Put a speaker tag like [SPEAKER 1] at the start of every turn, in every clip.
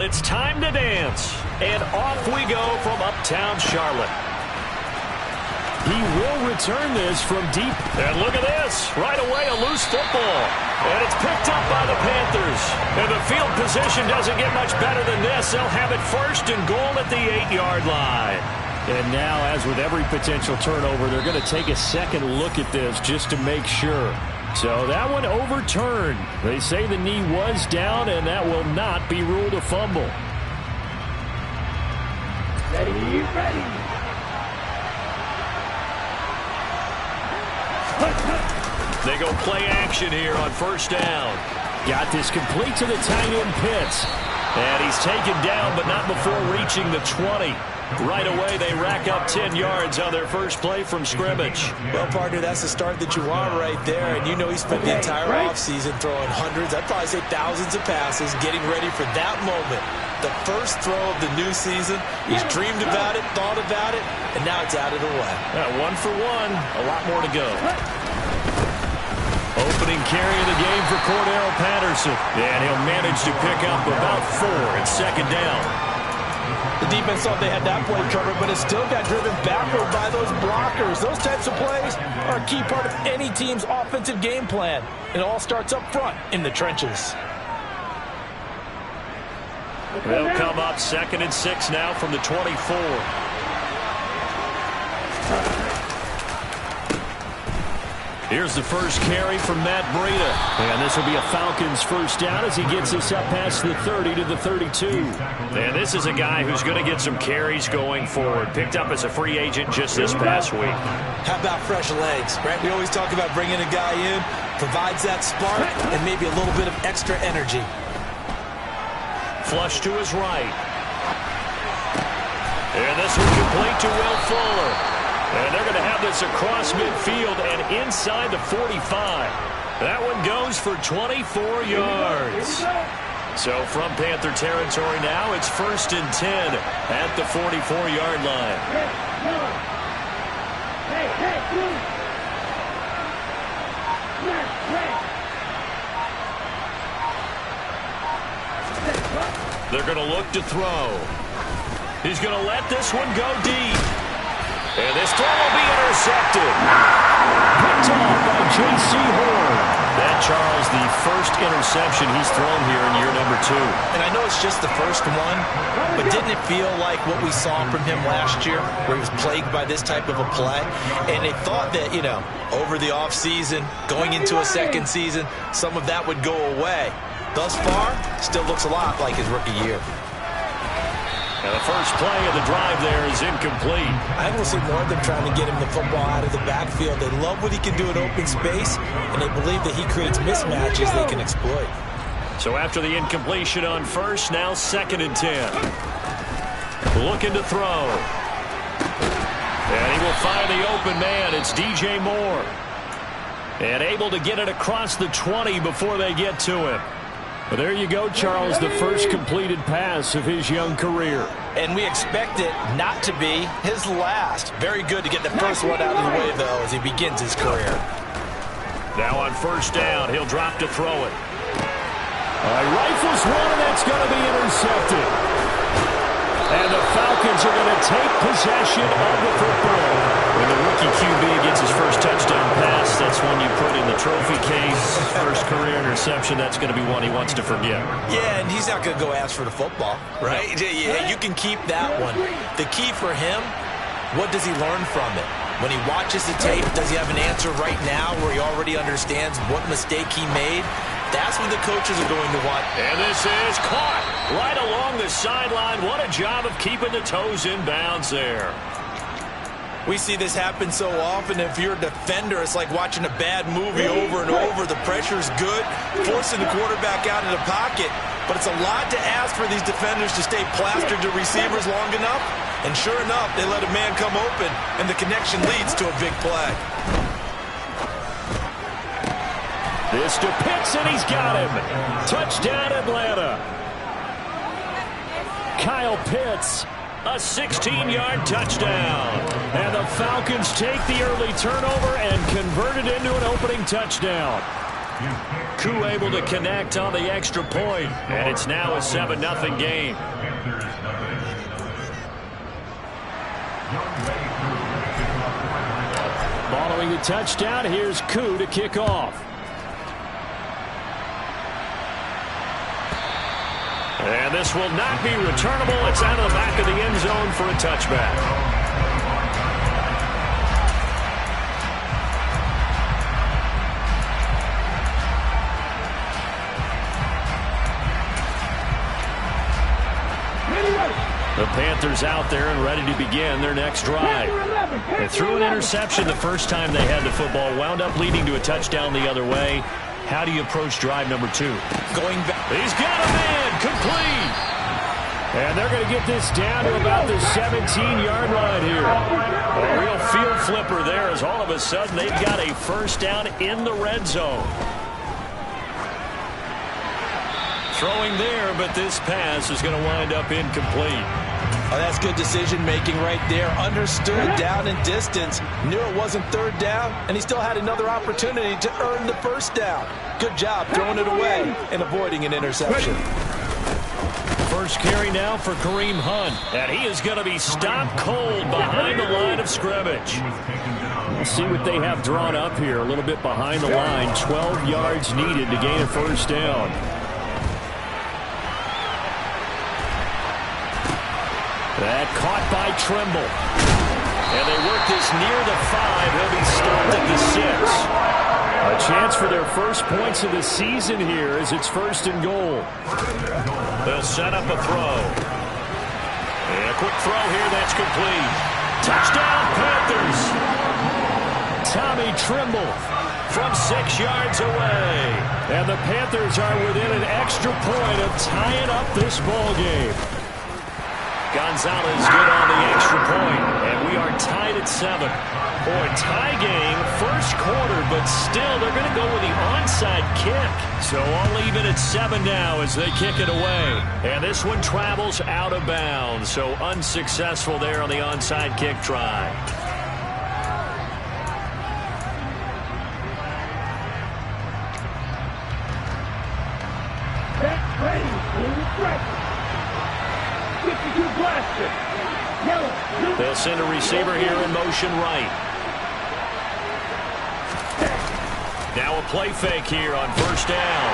[SPEAKER 1] It's time to dance, and off we go from uptown Charlotte. He will return this from deep. And look at this. Right away, a loose football. And it's picked up by the Panthers. And the field position doesn't get much better than this. They'll have it first and goal at the 8-yard line. And now, as with every potential turnover, they're going to take a second look at this just to make sure. So that one overturned. They say the knee was down, and that will not be ruled a fumble.
[SPEAKER 2] Ready.
[SPEAKER 1] They go play action here on first down. Got this complete to the tight end Pitts. And he's taken down, but not before reaching the 20. Right away, they rack up 10 yards on their first play from scrimmage.
[SPEAKER 3] Well, partner, that's the start that you want right there. And you know he spent the entire offseason throwing hundreds, I'd probably say thousands of passes, getting ready for that moment. The first throw of the new season. He's dreamed about it, thought about it, and now it's out of the way.
[SPEAKER 1] 1 for 1. A lot more to go. Opening carry of the game for Cordero Patterson. And he'll manage to pick up about 4 at second down.
[SPEAKER 3] The defense thought they had that play covered, but it still got driven backward by those blockers. Those types of plays are a key part of any team's offensive game plan. It all starts up front in the trenches.
[SPEAKER 1] They'll come up 2nd and 6 now from the 24. Here's the first carry from Matt Breida. And this will be a Falcons first down as he gets us up past the 30 to the 32. And this is a guy who's going to get some carries going forward. Picked up as a free agent just this past week.
[SPEAKER 3] How about fresh legs, right? We always talk about bringing a guy in, provides that spark, and maybe a little bit of extra energy.
[SPEAKER 1] Flush to his right. And this will complete to Will Fuller. And they're going to have this across midfield and inside the 45. That one goes for 24 yards. So from Panther territory now, it's 1st and 10 at the 44-yard line. They're going to look to throw. He's going to let this one go deep. And this throw will be intercepted. Picked off by J.C. Horn. That, Charles, the first interception he's thrown here in year number 2.
[SPEAKER 3] And I know it's just the first one, but didn't it feel like what we saw from him last year, where he was plagued by this type of a play? And they thought that, you know, over the offseason, going into a second season, some of that would go away. Thus far, still looks a lot like his rookie year.
[SPEAKER 1] And the first play of the drive there is incomplete.
[SPEAKER 3] I will see more of them trying to get him the football out of the backfield. They love what he can do in open space, and they believe that he creates mismatches they can exploit.
[SPEAKER 1] So after the incompletion on first, now 2nd and 10. Looking to throw. And he will find the open man. It's DJ Moore. And able to get it across the 20 before they get to him. Well, there you go, Charles, the first completed pass of his young career.
[SPEAKER 3] And we expect it not to be his last. Very good to get the first one out of the way, though, as he begins his career.
[SPEAKER 1] Now on first down, he'll drop to throw it. Rifles one, and that's going to be intercepted. And the Falcons are going to take possession of the football. When the rookie QB gets his first touchdown pass, that's one you put in the trophy case. First career interception, that's going to be one he wants to forget.
[SPEAKER 3] Yeah, and he's not going to go ask for the football, right? Yeah, you can keep that one. The key for him, what does he learn from it? When he watches the tape, does he have an answer right now where he already understands what mistake he made? That's what the coaches are going to want.
[SPEAKER 1] And this is caught right along the sideline. What a job of keeping the toes in bounds there.
[SPEAKER 3] We see this happen so often. If you're a defender, it's like watching a bad movie over and over. The pressure's good, forcing the quarterback out of the pocket. But it's a lot to ask for these defenders to stay plastered to receivers long enough. And sure enough, they let a man come open, and the connection leads to a big play.
[SPEAKER 1] This to Pitts, and he's got him. Touchdown, Atlanta. Kyle Pitts, a 16-yard touchdown. And the Falcons take the early turnover and convert it into an opening touchdown. Koo able to connect on the extra point, and it's now a 7-0 game. Following the touchdown, here's Koo to kick off. And this will not be returnable. It's out of the back of the end zone for a touchback. The Panthers out there and ready to begin their next drive. They threw an interception the first time they had the football, wound up leading to a touchdown the other way. How do you approach drive number 2?
[SPEAKER 3] Going back.
[SPEAKER 1] He's got a man, complete. And they're going to get this down to about the 17-yard line here. A real field flipper there as all of a sudden they've got a first down in the red zone. Throwing there, but this pass is going to wind up incomplete.
[SPEAKER 3] Oh, that's good decision-making right there. Understood down and distance. Knew it wasn't third down, and he still had another opportunity to earn the first down. Good job throwing it away and avoiding an interception.
[SPEAKER 1] First carry now for Kareem Hunt, and he is going to be stopped cold behind the line of scrimmage. We'll see what they have drawn up here a little bit behind the line. 12 yards needed to gain a first down. That caught by Trimble. And they work this near the 5. He'll be stopped at the 6. A chance for their first points of the season here as it's 1st and goal. They'll set up a throw. And a quick throw here, that's complete. Touchdown, Panthers. Tommy Trimble from 6 yards away. And the Panthers are within an extra point of tying up this ball game. Gonzalez good on the extra point, and we are tied at 7. Boy, tie game, first quarter, but still they're going to go with the onside kick. So all even at 7 now as they kick it away. And this one travels out of bounds, so unsuccessful there on the onside kick try. They'll send a receiver here in motion right. Now a play fake here on first down.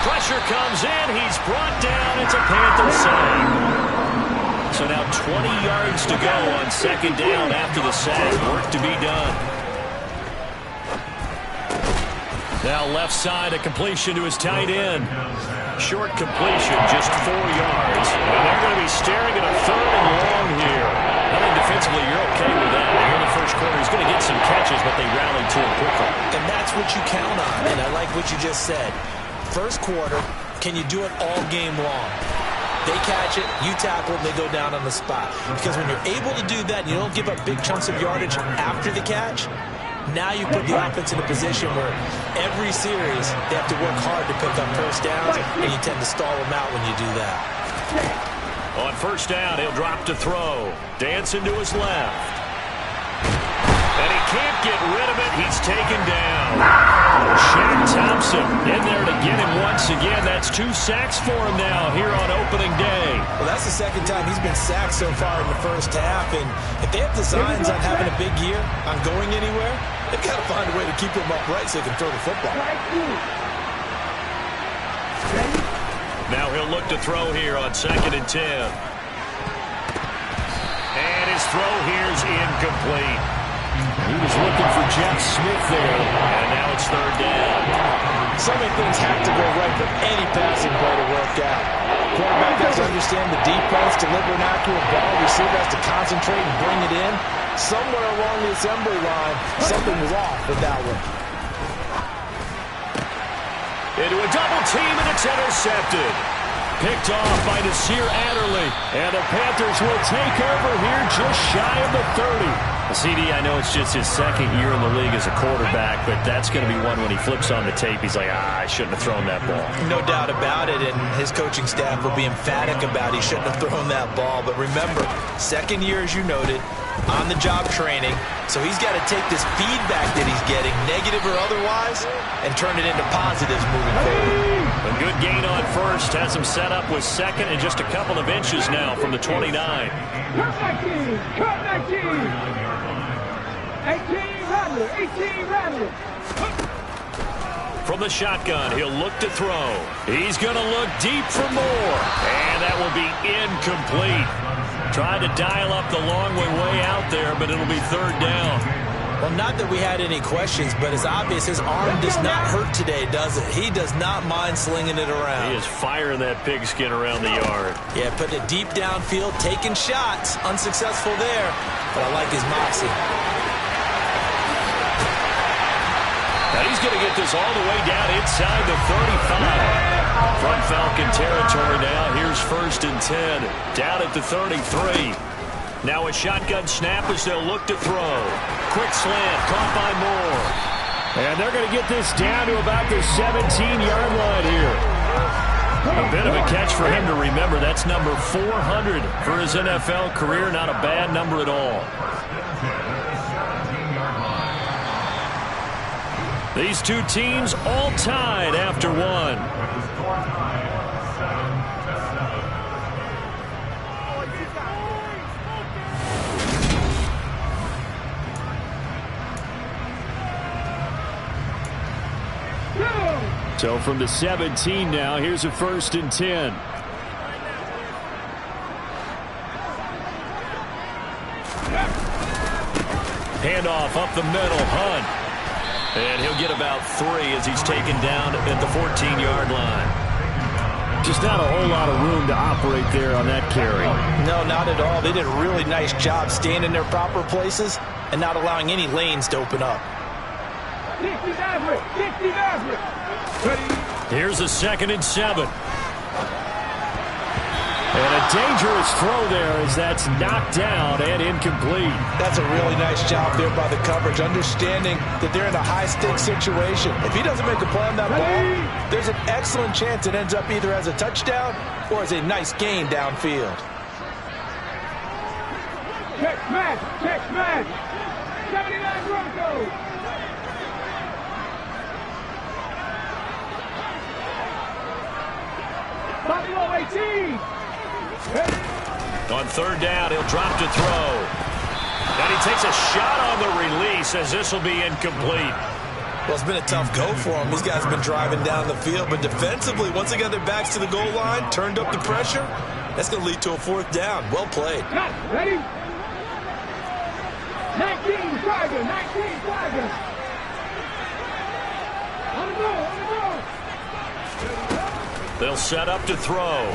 [SPEAKER 1] Pressure comes in. He's brought down. It's a Panther sack. So now 20 yards to go on 2nd down after the sack. Work to be done. Now left side, a completion to his tight end. Short completion, just 4 yards. And they're going to be staring at a 3rd and long here. I think defensively you're okay with that. Here in the first quarter, he's going to get some catches, but they rallied to him quickly.
[SPEAKER 3] And that's what you count on, and I like what you just said. First quarter, can you do it all game long? They catch it, you tackle, they go down on the spot. Because when you're able to do that, you don't give up big chunks of yardage after the catch, now you put the offense in a position where every series they have to work hard to pick up first downs, and you tend to stall them out when you do that.
[SPEAKER 1] On first down, he'll drop to throw. Dancing to his left. And he can't get rid of it. He's taken down. Shaq Thompson in there to get him once again. That's 2 sacks for him now here on opening day.
[SPEAKER 3] Well, that's the 2nd time he's been sacked so far in the first half. And if they have designs on having a big year, on going anywhere, they've got to find a way to keep him upright so they can throw the football.
[SPEAKER 1] Now he'll look to throw here on 2nd and 10. And his throw here's incomplete. He was looking for Jeff Smith there, and now it's 3rd down.
[SPEAKER 3] So many things have to go right for any passing play to work out. Quarterback has to understand the defense, deliver an accurate ball, receiver has to concentrate and bring it in. Somewhere along the assembly line, something was off with that one.
[SPEAKER 1] Into a double team, and it's intercepted. Picked off by Nasir Adderley. And the Panthers will take over here just shy of the 30. CD, I know it's just his 2nd year in the league as a quarterback, but that's going to be one when he flips on the tape. He's like, I shouldn't have thrown that ball.
[SPEAKER 3] No doubt about it, and his coaching staff will be emphatic about he shouldn't have thrown that ball. But remember, 2nd year, as you noted, on-the-job training. So he's got to take this feedback that he's getting, negative or otherwise, and turn it into positives moving forward.
[SPEAKER 1] A good gain on first has him set up with second and just a couple of inches now from the 29.
[SPEAKER 2] Cut 19. 18 Rattler. 18 Rattler.
[SPEAKER 1] From the shotgun, he'll look to throw. He's going to look deep for more. And that will be incomplete. Tried to dial up the long way out there, but it'll be third down.
[SPEAKER 3] Well, not that we had any questions, but it's obvious his arm does not hurt today, does it? He does not mind slinging it around.
[SPEAKER 1] He is firing that pigskin around the yard.
[SPEAKER 3] Yeah, putting it deep downfield, taking shots. Unsuccessful there, but I like his moxie.
[SPEAKER 1] Now he's going to get this all the way down inside the 35. From Falcon territory now, here's 1st and 10. Down at the 33. Now a shotgun snap as they'll look to throw. Quick slant, caught by Moore. And they're going to get this down to about the 17-yard line here. A bit of a catch for him to remember. That's number 400 for his NFL career. Not a bad number at all. These two teams all tied after one. So from the 17 now, here's a 1st and 10. Handoff up the middle, Hunt. And he'll get about 3 as he's taken down at the 14-yard line. Just not a whole lot of room to operate there on that carry.
[SPEAKER 3] No, not at all. They did a really nice job staying in their proper places and not allowing any lanes to open up.
[SPEAKER 1] Here's a 2nd and 7. And a dangerous throw there as that's knocked down and incomplete.
[SPEAKER 3] That's a really nice job there by the coverage, understanding that they're in a high-stakes situation. If he doesn't make a play on that ball, there's an excellent chance it ends up either as a touchdown or as a nice gain downfield.
[SPEAKER 2] Check smash. 79 Broncos. Buffalo 18.
[SPEAKER 1] On 3rd down, he'll drop to throw. And he takes a shot on the release as this will be incomplete.
[SPEAKER 3] Well, it's been a tough go for him. These guys have been driving down the field, but defensively, once they got their backs to the goal line, turned up the pressure, that's going to lead to a 4th down. Well played.
[SPEAKER 2] Ready? 19 Tiger. 19 Tiger. On the go.
[SPEAKER 1] They'll set up to throw.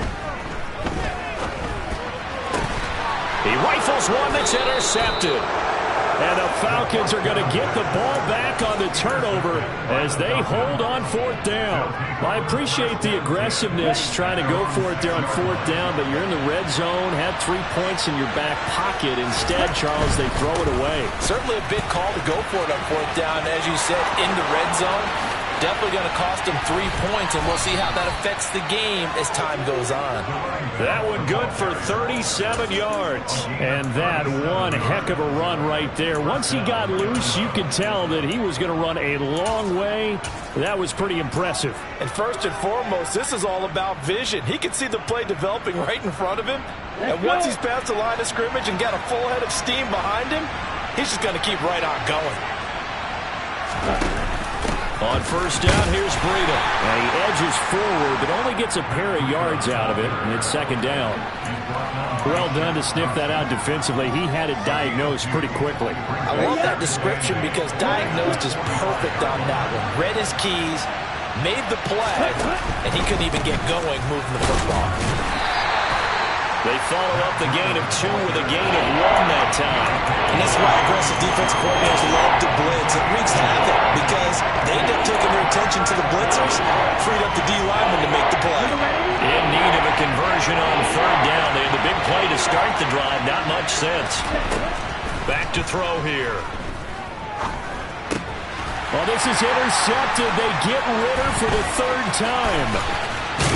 [SPEAKER 1] He rifles one that's intercepted. And the Falcons are going to get the ball back on the turnover as they hold on 4th down. I appreciate the aggressiveness trying to go for it there on 4th down, but you're in the red zone, had 3 points in your back pocket. Instead, Charles, they throw it away.
[SPEAKER 3] Certainly a big call to go for it on 4th down, as you said, in the red zone. Definitely going to cost them 3 points, and we'll see how that affects the game as time goes on.
[SPEAKER 1] That one good for 37 yards. And that one heck of a run right there. Once he got loose, you could tell that he was going to run a long way. That was pretty impressive.
[SPEAKER 3] And first and foremost, this is all about vision. He can see the play developing right in front of him. And once he's past the line of scrimmage and got a full head of steam behind him, he's just going to keep right on going.
[SPEAKER 1] On 1st down, here's Breida. And he edges forward, but only gets a pair of yards out of it, and it's 2nd down. Well done to sniff that out defensively. He had it diagnosed pretty quickly.
[SPEAKER 3] I love that description because diagnosed is perfect on that one. Read his keys, made the play, and he couldn't even get going moving the football.
[SPEAKER 1] They follow up the gain of 2 with a gain of 1 that time.
[SPEAKER 3] And this is why aggressive defensive coordinators love to blitz. It wreaks havoc because they end up taking their attention to the blitzers, freed up the D lineman to make the play.
[SPEAKER 1] In need of a conversion on 3rd down. They had the big play to start the drive. Not much sense. Back to throw here. Well, this is intercepted. They get Ritter for the 3rd time.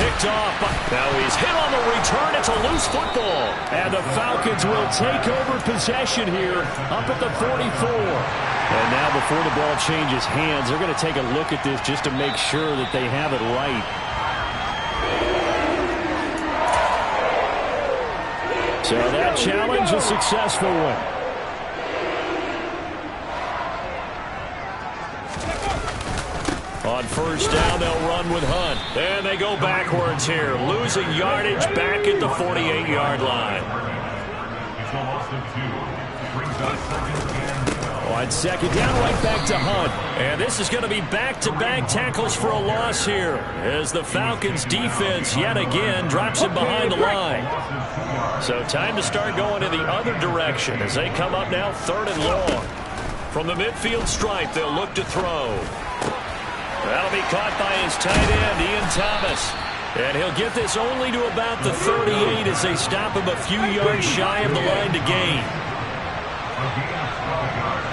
[SPEAKER 1] Picked off. Now he's hit on the return. It's a loose football. And the Falcons will take over possession here up at the 44. And now before the ball changes hands, they're going to take a look at this just to make sure that they have it right. So that challenge, a successful one. On first down, they'll run with Hunt. And they go backwards here, losing yardage back at the 48-yard line. On second down, right back to Hunt. And this is going to be back-to-back tackles for a loss here as the Falcons' defense yet again drops him behind the line. So time to start going in the other direction as they come up now 3rd and long. From the midfield stripe, they'll look to throw. That'll be caught by his tight end, Ian Thomas. And he'll get this only to about the 38 as they stop him a few yards shy of the line to gain.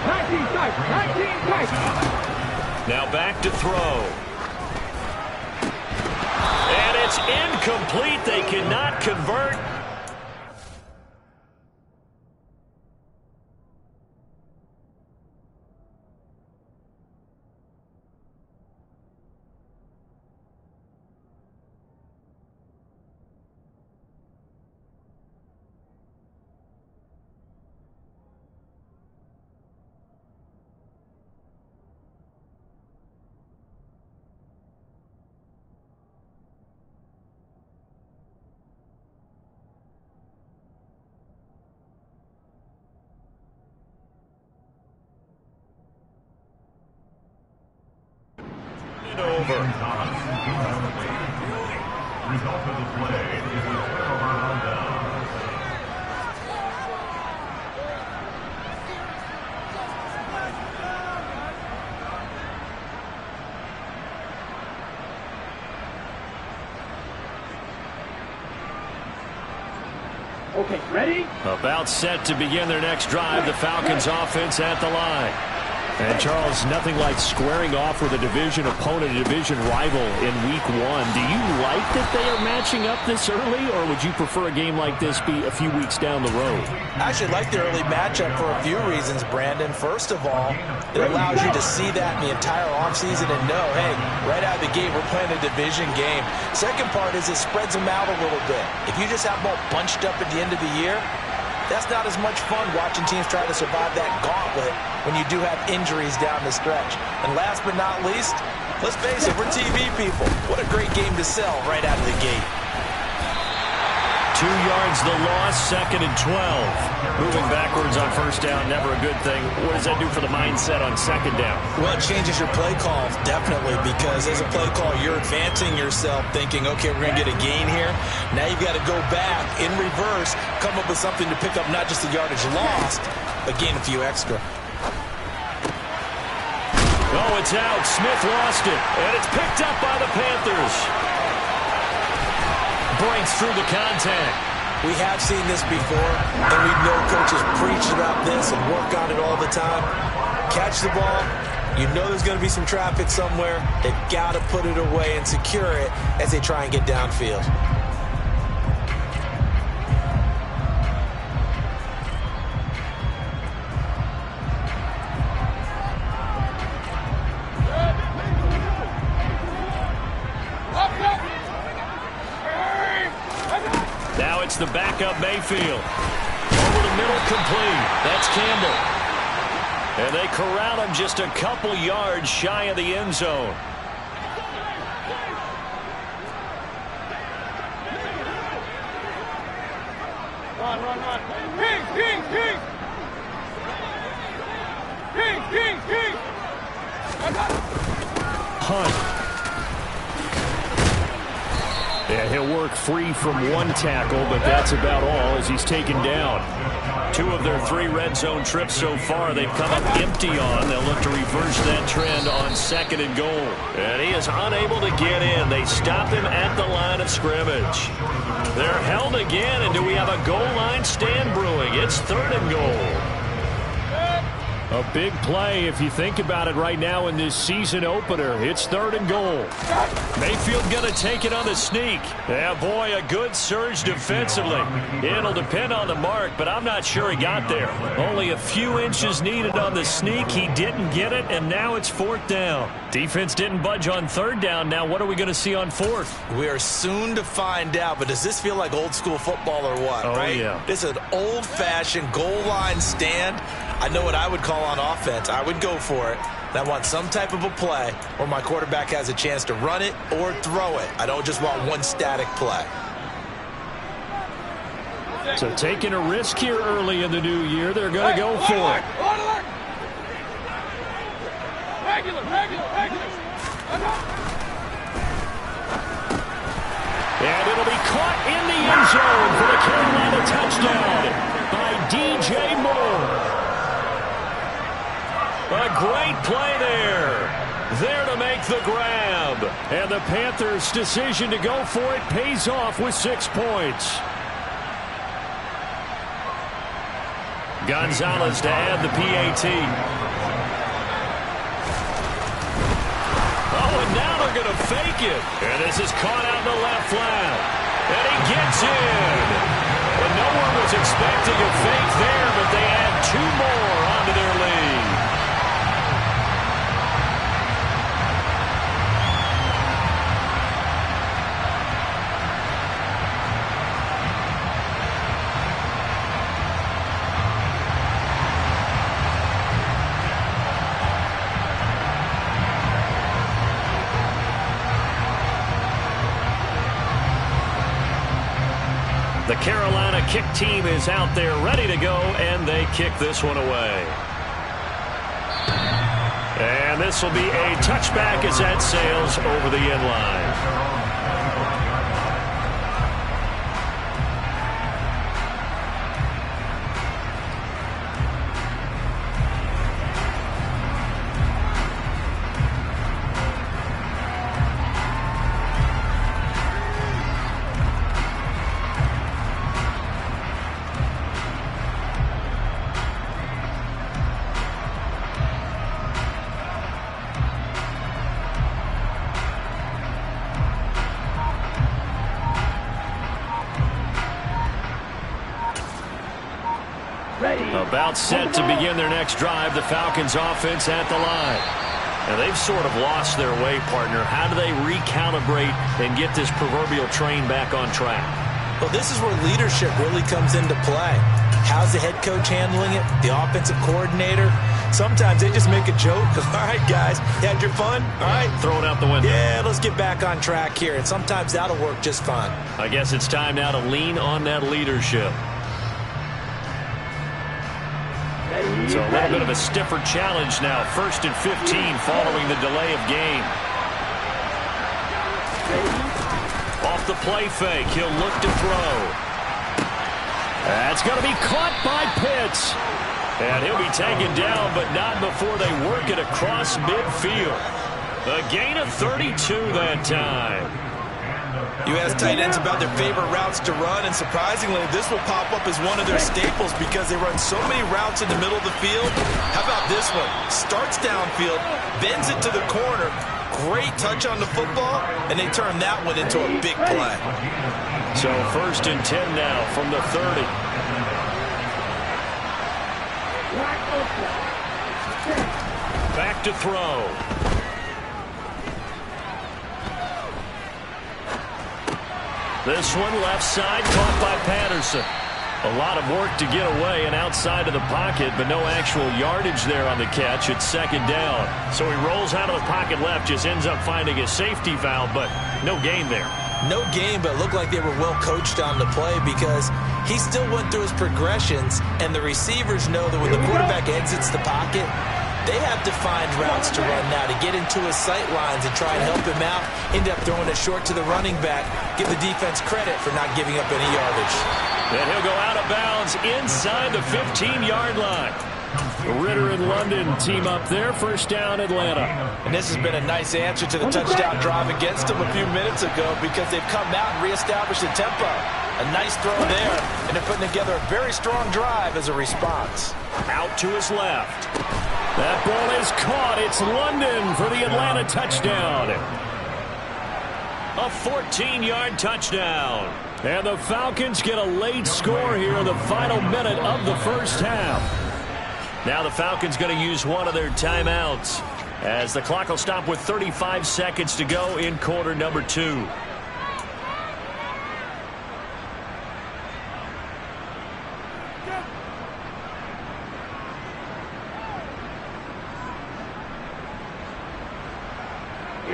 [SPEAKER 2] 19 type.
[SPEAKER 1] Now back to throw. And it's incomplete. They cannot convert. Over.
[SPEAKER 4] Result of the play is a turnover on down.
[SPEAKER 2] Okay, ready?
[SPEAKER 1] About set to begin their next drive, the Falcons offense at the line. And, Charles, nothing like squaring off with a division opponent, a division rival in Week 1. Do you like that they are matching up this early, or would you prefer a game like this be a few weeks down the road?
[SPEAKER 3] I actually like the early matchup for a few reasons, Brandon. First of all, it allows you to see that in the entire offseason and know, hey, right out of the gate, we're playing a division game. Second part is it spreads them out a little bit. If you just have them all bunched up at the end of the year, that's not as much fun watching teams try to survive that gauntlet when you do have injuries down the stretch. And last but not least, let's face it, we're TV people. What a great game to sell right out of the gate.
[SPEAKER 1] 2 yards the loss, 2nd and 12. Moving backwards on first down, never a good thing. What does that do for the mindset on 2nd down?
[SPEAKER 3] Well, it changes your play call, definitely, because as a play call, you're advancing yourself thinking, okay, we're going to get a gain here. Now you've got to go back in reverse, come up with something to pick up not just the yardage lost, but gain a few extra.
[SPEAKER 1] Oh, it's out. Smith lost it, and it's picked up by the Panthers. Breaks through the contact.
[SPEAKER 3] We have seen this before, and we know coaches preach about this and work on it all the time. Catch the ball. You know there's going to be some traffic somewhere. They've got to put it away and secure it as they try and get downfield.
[SPEAKER 1] Now it's the backup Mayfield. Over the middle, complete. That's Campbell. And they corral him just a couple yards shy of the end zone.
[SPEAKER 2] Run. King.
[SPEAKER 1] Hunt. Yeah, he'll work free from one tackle, but that's about all as he's taken down. 2 of their 3 red zone trips so far they've come up empty on. They'll look to reverse that trend on 2nd and goal. And he is unable to get in. They stop him at the line of scrimmage. They're held again, and do we have a goal line stand brewing? It's 3rd and goal. A big play if you think about it right now in this season opener. It's 3rd and goal. Mayfield going to take it on the sneak. Yeah, boy, a good surge defensively. It'll depend on the mark, but I'm not sure he got there. Only a few inches needed on the sneak. He didn't get it, and now it's 4th down. Defense didn't budge on 3rd down. Now what are we going to see on 4th?
[SPEAKER 3] We are soon to find out, but does this feel like old school football or what?
[SPEAKER 1] Oh,
[SPEAKER 3] right?
[SPEAKER 1] Yeah.
[SPEAKER 3] This is an old-fashioned goal line stand. I know what I would call on offense. I would go for it. And I want some type of a play where my quarterback has a chance to run it or throw it. I don't just want one static play.
[SPEAKER 1] So taking a risk here early in the new year, they're going to go for it.
[SPEAKER 2] Regular.
[SPEAKER 1] And it'll be caught in the end zone for the Carolina touchdown by DJ Moore. A great play there to make the grab. And the Panthers' decision to go for it pays off with 6 points. Gonzalez to add the PAT. Oh, and now they're going to fake it. And this is caught out in the left flat. And he gets in. And no one was expecting a fake there, but they add 2 more onto their lead. The Carolina kick team is out there ready to go, and they kick this one away. And this will be a touchback as that sails over the end line. About set to begin their next drive, the Falcons offense at the line. And they've sort of lost their way, partner. How do they recalibrate and get this proverbial train back on track?
[SPEAKER 3] Well, this is where leadership really comes into play. How's the head coach handling it? The offensive coordinator? Sometimes they just make a joke. All right, guys, you had your fun? All right.
[SPEAKER 1] Throw it out the window.
[SPEAKER 3] Yeah, let's get back on track here. And sometimes that'll work just fine.
[SPEAKER 1] I guess it's time now to lean on that leadership. So a little bit of a stiffer challenge now. 1st and 15 following the delay of game. Off the play fake. He'll look to throw. That's going to be caught by Pitts. And he'll be taken down, but not before they work it across midfield. A gain of 32 that time.
[SPEAKER 3] You ask tight ends about their favorite routes to run, and surprisingly, this will pop up as one of their staples because they run so many routes in the middle of the field. How about this one? Starts downfield, bends it to the corner, great touch on the football, and they turn that one into a big play.
[SPEAKER 1] So 1st and 10 now from the 30. Back to throw. This one left side caught by Patterson. A lot of work to get away and outside of the pocket, but no actual yardage there on the catch. It's 2nd down. So he rolls out of the pocket left, just ends up finding a safety valve, but no gain there.
[SPEAKER 3] No gain, but it looked like they were well coached on the play because he still went through his progressions, and the receivers know that when the quarterback exits the pocket, they have to find routes to run now to get into his sight lines and try and help him out. End up throwing it short to the running back. Give the defense credit for not giving up any yardage.
[SPEAKER 1] And he'll go out of bounds inside the 15-yard line. Ritter and London team up there. 1st down, Atlanta.
[SPEAKER 3] And this has been a nice answer to the touchdown drive against them a few minutes ago because they've come out and reestablished the tempo. A nice throw there, and they're putting together a very strong drive as a response.
[SPEAKER 1] Out to his left. That ball is caught. It's London for the Atlanta touchdown. A 14-yard touchdown. And the Falcons get a late score here in the final minute of the first half. Now the Falcons going to use one of their timeouts, as the clock will stop with 35 seconds to go in quarter number 2.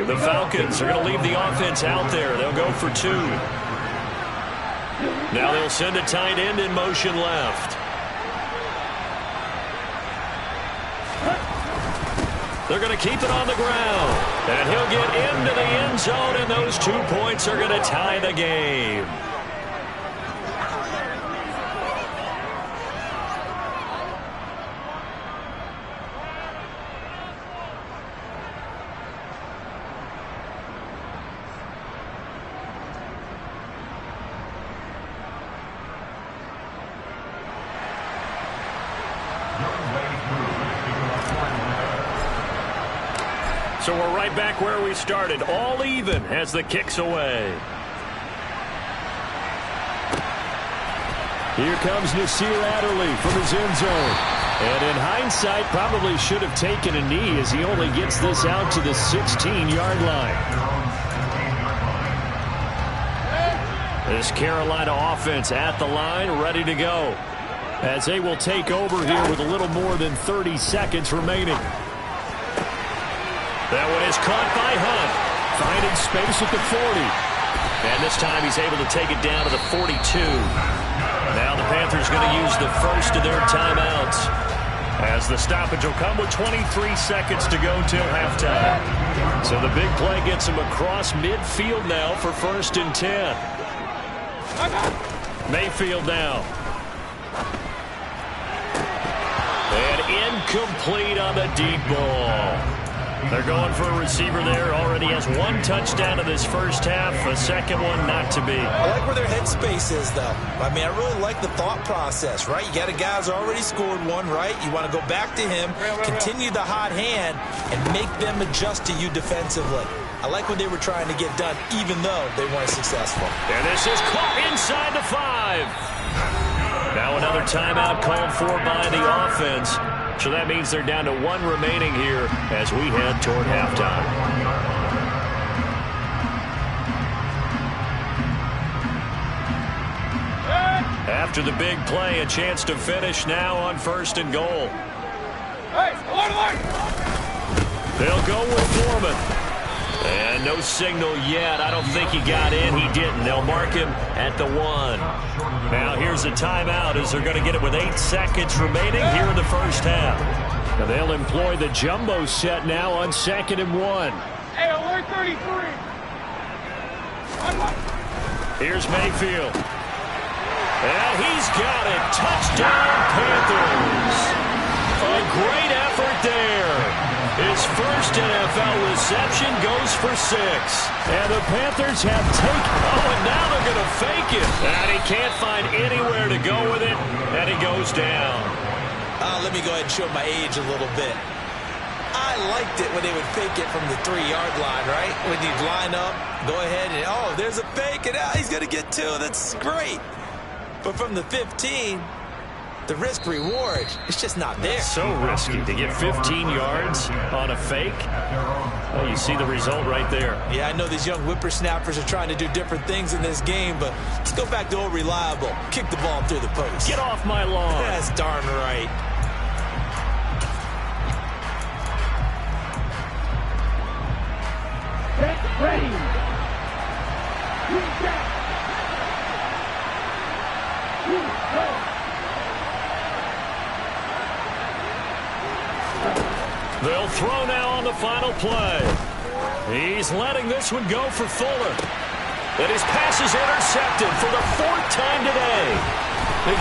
[SPEAKER 1] The Falcons are going to leave the offense out there. They'll go for 2. Now they'll send a tight end in motion left. They're going to keep it on the ground. And he'll get into the end zone, and those 2 points are going to tie the game. So we're right back where we started, all even as the kick's away. Here comes Nasir Adderley from his end zone. And in hindsight, probably should have taken a knee as he only gets this out to the 16-yard line. This Carolina offense at the line, ready to go, as they will take over here with a little more than 30 seconds remaining. That one is caught by Hunt, finding space at the 40. And this time he's able to take it down to the 42. Now the Panthers going to use the first of their timeouts, as the stoppage will come with 23 seconds to go till halftime. So the big play gets him across midfield now for 1st and 10. Mayfield now. And incomplete on the deep ball. They're going for a receiver there. Already has 1 touchdown in this first half. A second one not to be.
[SPEAKER 3] I like where their headspace is, though. I mean, I really like the thought process, right? You got a guy who's already scored 1, right? You want to go back to him, continue the hot hand, and make them adjust to you defensively. I like what they were trying to get done, even though they weren't successful.
[SPEAKER 1] And this is caught inside the 5. Now another timeout called for by the offense. So that means they're down to 1 remaining here as we head toward halftime. After the big play, a chance to finish now on 1st and goal. They'll go with Foreman. And no signal yet. I don't think he got in. He didn't. They'll mark him at the 1. Now here's a timeout as they're going to get it with 8 seconds remaining here in the first half. Now they'll employ the jumbo set now on 2nd and 1.
[SPEAKER 2] Hey, alert 33.
[SPEAKER 1] Here's Mayfield. And he's got it. Touchdown, Panthers. A great effort there. His first NFL reception goes for 6. And the Panthers have taken... Oh, and now they're going to fake it. And he can't find anywhere to go with it. And he goes down.
[SPEAKER 3] Let me go ahead and show my age a little bit. I liked it when they would fake it from the 3-yard line, right? When you'd line up, go ahead and, oh, there's a fake, and he's going to get 2. That's great. But from the 15... the risk-reward, it's just not there.
[SPEAKER 1] It's so risky to get 15 yards on a fake. Well, you see the result right there.
[SPEAKER 3] Yeah, I know these young whippersnappers are trying to do different things in this game, but let's go back to old reliable. Kick the ball through the post.
[SPEAKER 1] Get off my lawn.
[SPEAKER 3] That's darn right.
[SPEAKER 2] Get ready. Reset. Reset.
[SPEAKER 1] They'll throw now on the final play. He's letting this one go for Fuller. And his pass is intercepted for the 4th time today.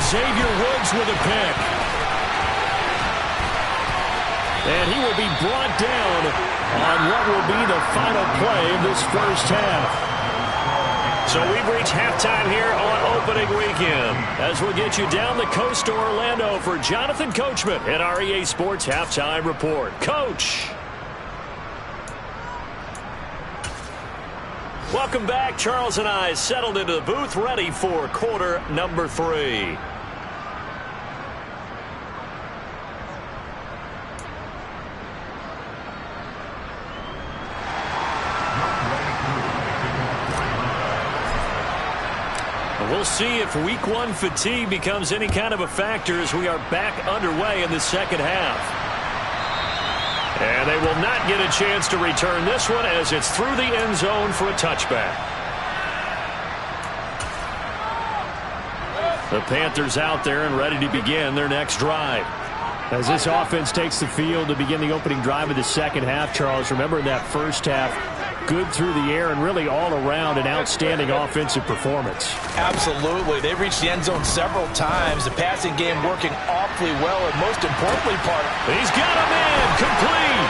[SPEAKER 1] Xavier Woods with a pick. And he will be brought down on what will be the final play of this first half. So we've reached halftime here on opening weekend as we'll get you down the coast to Orlando for Jonathan Coachman at our EA Sports Halftime Report. Coach. Welcome back. Charles and I settled into the booth ready for quarter number 3. We'll see if week 1 fatigue becomes any kind of a factor as we are back underway in the second half. And they will not get a chance to return this one as it's through the end zone for a touchback. The Panthers out there and ready to begin their next drive. As this offense takes the field to begin the opening drive of the second half, Charles, remember in that first half, good through the air and really all around an outstanding offensive performance.
[SPEAKER 3] Absolutely. They reached the end zone several times. The passing game working awfully well, and most importantly,
[SPEAKER 1] he's got him in. Complete.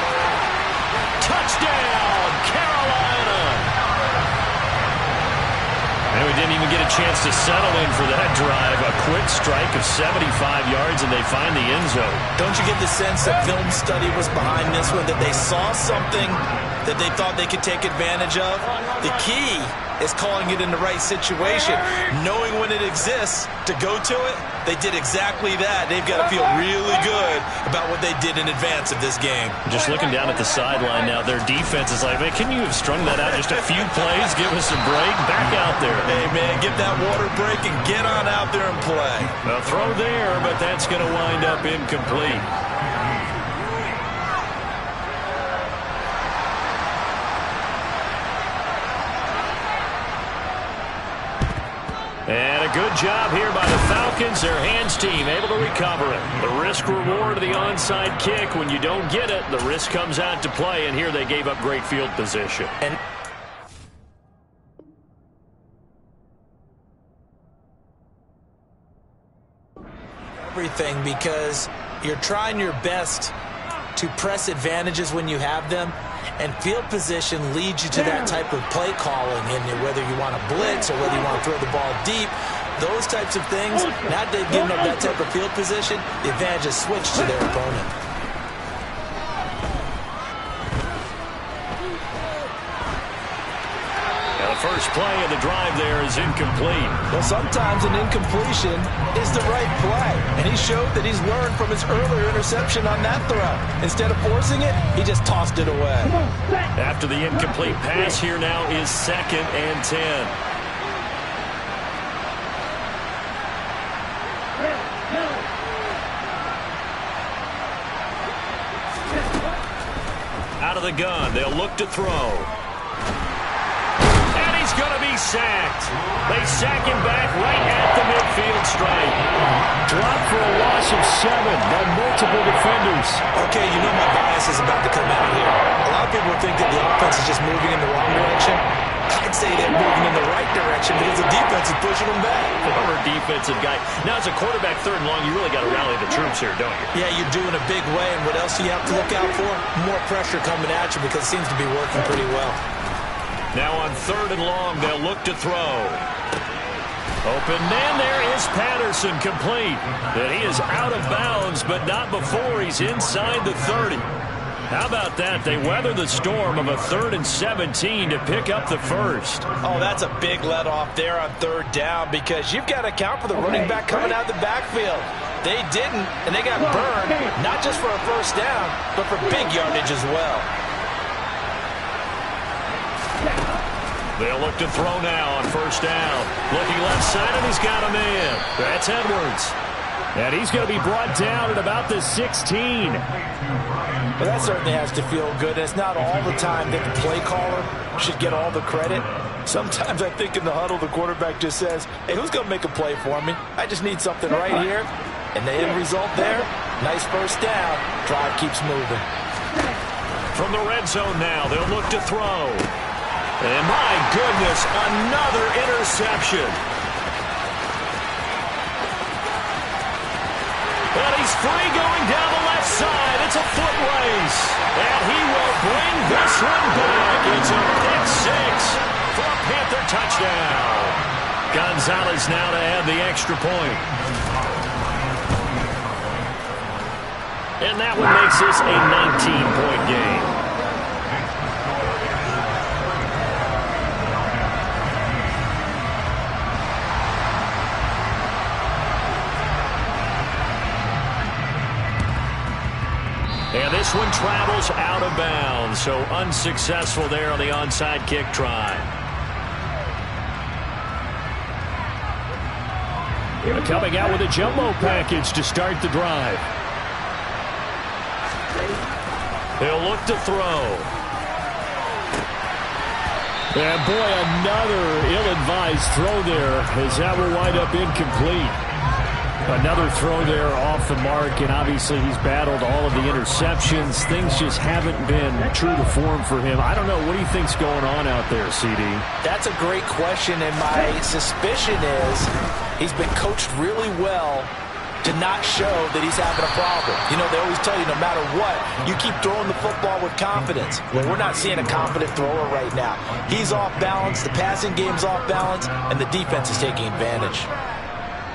[SPEAKER 1] Touchdown, Carolina. And we didn't even get a chance to settle in for that drive. A quick strike of 75 yards, and they find the end zone.
[SPEAKER 3] Don't you get the sense that film study was behind this one, that they saw something that they thought they could take advantage of? The key is calling it in the right situation, knowing when it exists to go to it. They did exactly that. They've got to feel really good about what they did in advance of this game.
[SPEAKER 1] Just looking down at the sideline now, their defense is like, man, can you have strung that out just a few plays? Give us a break. Back out there.
[SPEAKER 3] Hey, man, get that water break and get on out there and play.
[SPEAKER 1] A throw there, but that's going to wind up incomplete. And a good job here by the Falcons. Their hands team able to recover it. The risk reward of the onside kick. When you don't get it, the risk comes out to play. And here they gave up great field position.
[SPEAKER 3] And everything, because you're trying your best to press advantages when you have them. And field position leads you to that type of play calling, and whether you want to blitz or whether you want to throw the ball deep, those types of things, now that they've given up that type of field position, the advantage is switched to their opponent.
[SPEAKER 1] Now the first play of the drive there is incomplete.
[SPEAKER 3] Well, sometimes an incompletion is the right play, and he showed that he's learned from his earlier interception on that throw. Instead of forcing it, he just tossed it away.
[SPEAKER 1] After the incomplete pass, here now is 2nd and 10. Out of the gun, they'll look to throw. He's going to be sacked. They sack him back right at the midfield stripe. Dropped for a loss of 7 by multiple defenders.
[SPEAKER 3] Okay, you know my bias is about to come out here. A lot of people think that the offense is just moving in the wrong direction. I'd say they're moving in the right direction because the defense is pushing them back.
[SPEAKER 1] Former defensive guy. Now, as a quarterback, 3rd and long, you really got to rally the troops here, don't you?
[SPEAKER 3] Yeah, you do in a big way. And what else do you have to look out for? More pressure coming at you because it seems to be working pretty well.
[SPEAKER 1] Now on 3rd and long, they'll look to throw. Open man, there is Patterson, complete. And he is out of bounds, but not before he's inside the 30. How about that? They weather the storm of a 3rd and 17 to pick up the first.
[SPEAKER 3] Oh, that's a big let off there on 3rd down because you've got to account for the running back coming out of the backfield. They didn't, and they got burned, not just for a first down, but for big yardage as well.
[SPEAKER 1] They'll look to throw now on 1st down. Looking left side, and he's got him in. That's Edwards. And he's going to be brought down at about the 16.
[SPEAKER 3] Well, that certainly has to feel good. And it's not all the time that the play caller should get all the credit. Sometimes I think in the huddle, the quarterback just says, hey, who's going to make a play for me? I just need something right here. And the end result there, nice first down. Drive keeps moving.
[SPEAKER 1] From the red zone now, they'll look to throw. And my goodness, another interception. And he's free going down the left side. It's a foot race. And he will bring this one back. It's a pick 6 for a Panther touchdown. Gonzalez now to add the extra point. And that one makes this a 19-point game. And this one travels out of bounds, so unsuccessful there on the onside kick try. Coming out with a jumbo package to start the drive. He'll look to throw. And boy, another ill-advised throw there, as that will wind up incomplete. Another throw there off the mark, and obviously he's battled all of the interceptions. Things just haven't been true to form for him. I don't know. What do you think's going on out there, CD?
[SPEAKER 3] That's a great question, and my suspicion is he's been coached really well to not show that he's having a problem. You know, they always tell you no matter what, you keep throwing the football with confidence. Well, we're not seeing a confident thrower right now. He's off balance, the passing game's off balance, and the defense is taking advantage.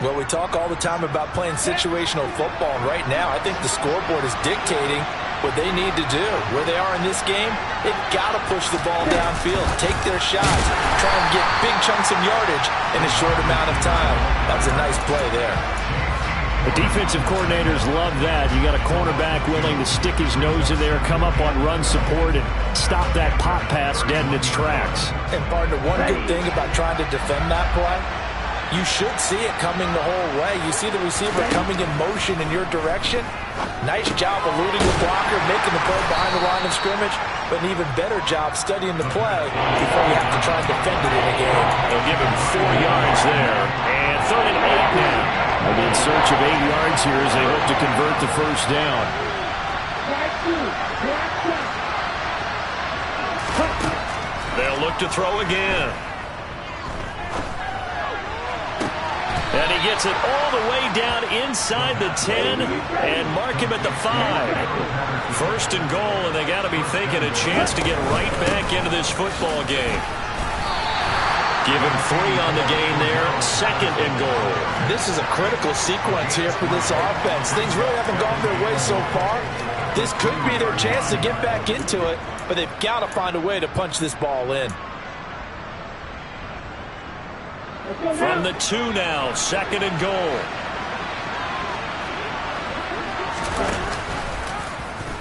[SPEAKER 3] Well, we talk all the time about playing situational football, and right now I think the scoreboard is dictating what they need to do. Where they are in this game, they've got to push the ball downfield, take their shots, try and get big chunks of yardage in a short amount of time. That was a nice play there.
[SPEAKER 1] The defensive coordinators love that. You got a cornerback willing to stick his nose in there, come up on run support, and stop that pop pass dead in its tracks.
[SPEAKER 3] And partner, one good thing about trying to defend that play, you should see it coming the whole way. You see the receiver coming in motion in your direction. Nice job eluding the blocker, making the play behind the line of scrimmage, but an even better job studying the play before you have to try and defend it in a game.
[SPEAKER 1] They'll give him 4 yards there. And 3rd and 8 now. They'll be in search of 8 yards here as they hope to convert the first down. They'll look to throw again. And he gets it all the way down inside the 10 and mark him at the 5. 1st and goal, and they got to be thinking a chance to get right back into this football game. Give him 3 on the gain there. 2nd and goal.
[SPEAKER 3] This is a critical sequence here for this offense. Things really haven't gone their way so far. This could be their chance to get back into it, but they've got to find a way to punch this ball in.
[SPEAKER 1] From the 2 now, 2nd and goal.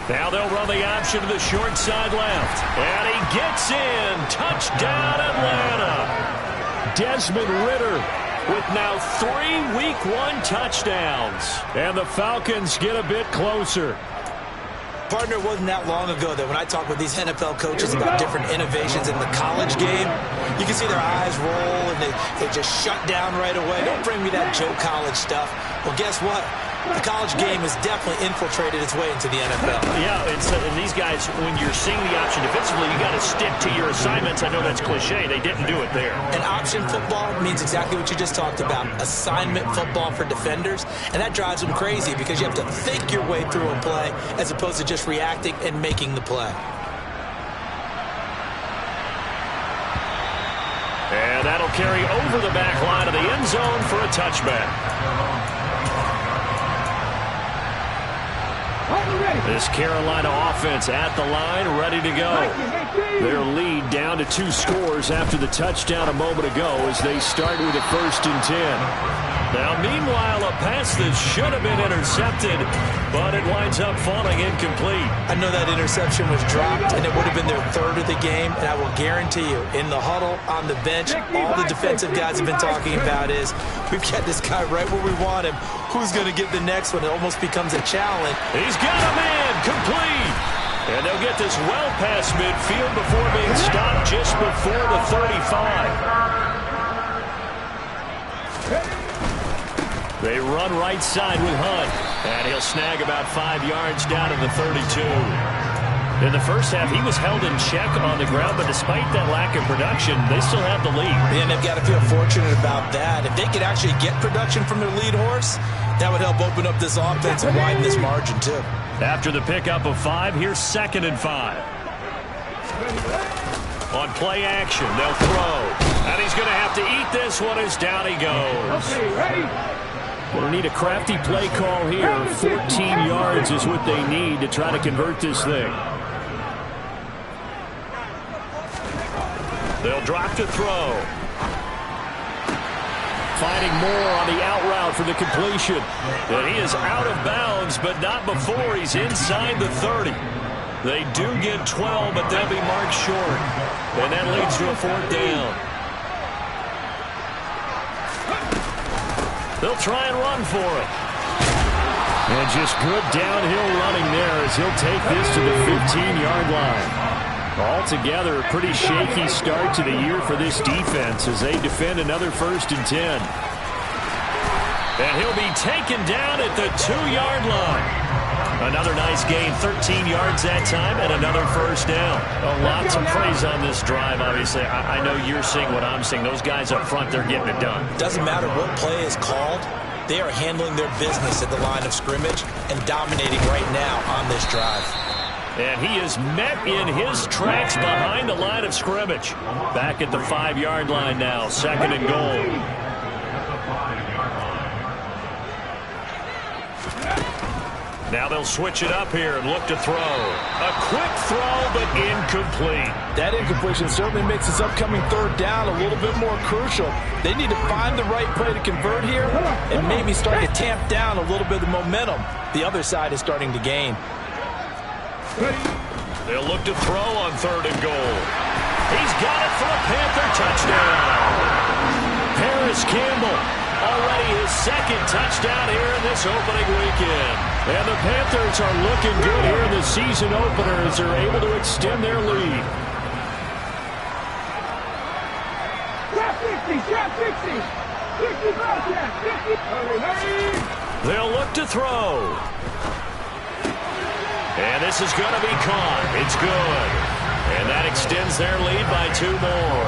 [SPEAKER 1] Now they'll run the option to the short side left. And he gets in. Touchdown, Atlanta. Desmond Ridder with now 3 Week 1 touchdowns. And the Falcons get a bit closer.
[SPEAKER 3] Partner, it wasn't that long ago that when I talk with these NFL coaches about different innovations in the college game, you can see their eyes roll and they just shut down right away. Don't bring me that Joe College stuff. Well, guess what? The college game has definitely infiltrated its way into the NFL.
[SPEAKER 1] Yeah, and these guys, when you're seeing the option defensively, you got to stick to your assignments. I know that's cliche. They didn't do it there.
[SPEAKER 3] And option football means exactly what you just talked about, assignment football for defenders, and that drives them crazy because you have to think your way through a play as opposed to just reacting and making the play.
[SPEAKER 1] And that'll carry over the back line of the end zone for a touchback. This Carolina offense at the line, ready to go. Their lead down to 2 scores after the touchdown a moment ago as they start with a 1st and 10. Now, meanwhile, a pass that should have been intercepted, but it winds up falling incomplete.
[SPEAKER 3] I know that interception was dropped, and it would have been their 3rd of the game, and I will guarantee you, in the huddle, on the bench, all the defensive guys have been talking about is, we've got this guy right where we want him. Who's going to get the next one? It almost becomes a challenge.
[SPEAKER 1] He's got a man, complete. And they'll get this well past midfield before being stopped just before the 35. They run right side with Hunt. And he'll snag about 5 yards down to the 32. In the first half, he was held in check on the ground, but despite that lack of production, they still have the lead.
[SPEAKER 3] And they've got to feel fortunate about that. If they could actually get production from their lead horse, that would help open up this offense and widen this margin, too.
[SPEAKER 1] After the pickup of 5, here's 2nd and 5. On play action, they'll throw. And he's going to have to eat this one as down he goes.
[SPEAKER 2] Okay, ready?
[SPEAKER 1] Going to need a crafty play call here. 14 yards is what they need to try to convert this thing. They'll drop to throw. Finding more on the out route for the completion. And he is out of bounds, but not before he's inside the 30. They do get 12, but they'll be marked short. And that leads to a 4th down. They'll try and run for it. And just good downhill running there as he'll take this to the 15-yard line. Altogether, a pretty shaky start to the year for this defense as they defend another 1st and 10. And he'll be taken down at the 2-yard line. Another nice gain, 13 yards that time, and another 1st down. Lots of praise on this drive, obviously. I know you're seeing what I'm seeing. Those guys up front, they're getting it done.
[SPEAKER 3] Doesn't matter what play is called. They are handling their business at the line of scrimmage and dominating right now on this drive.
[SPEAKER 1] And he is met in his tracks behind the line of scrimmage. Back at the 5-yard line now, 2nd and goal. Now they'll switch it up here and look to throw. A quick throw, but incomplete.
[SPEAKER 3] That incompletion certainly makes this upcoming 3rd down a little bit more crucial. They need to find the right play to convert here and maybe start to tamp down a little bit of the momentum the other side is starting to gain.
[SPEAKER 1] They'll look to throw on 3rd and goal. He's got it for a Panther touchdown. Paris Campbell, already his 2nd touchdown here in this opening weekend. And the Panthers are looking good here in the season opener as they're able to extend their lead.
[SPEAKER 2] Drop 60, drop 60. 60 broadcast, 50. Hurry.
[SPEAKER 1] They'll look to throw. And this is going to be caught. It's good. And that extends their lead by 2 more.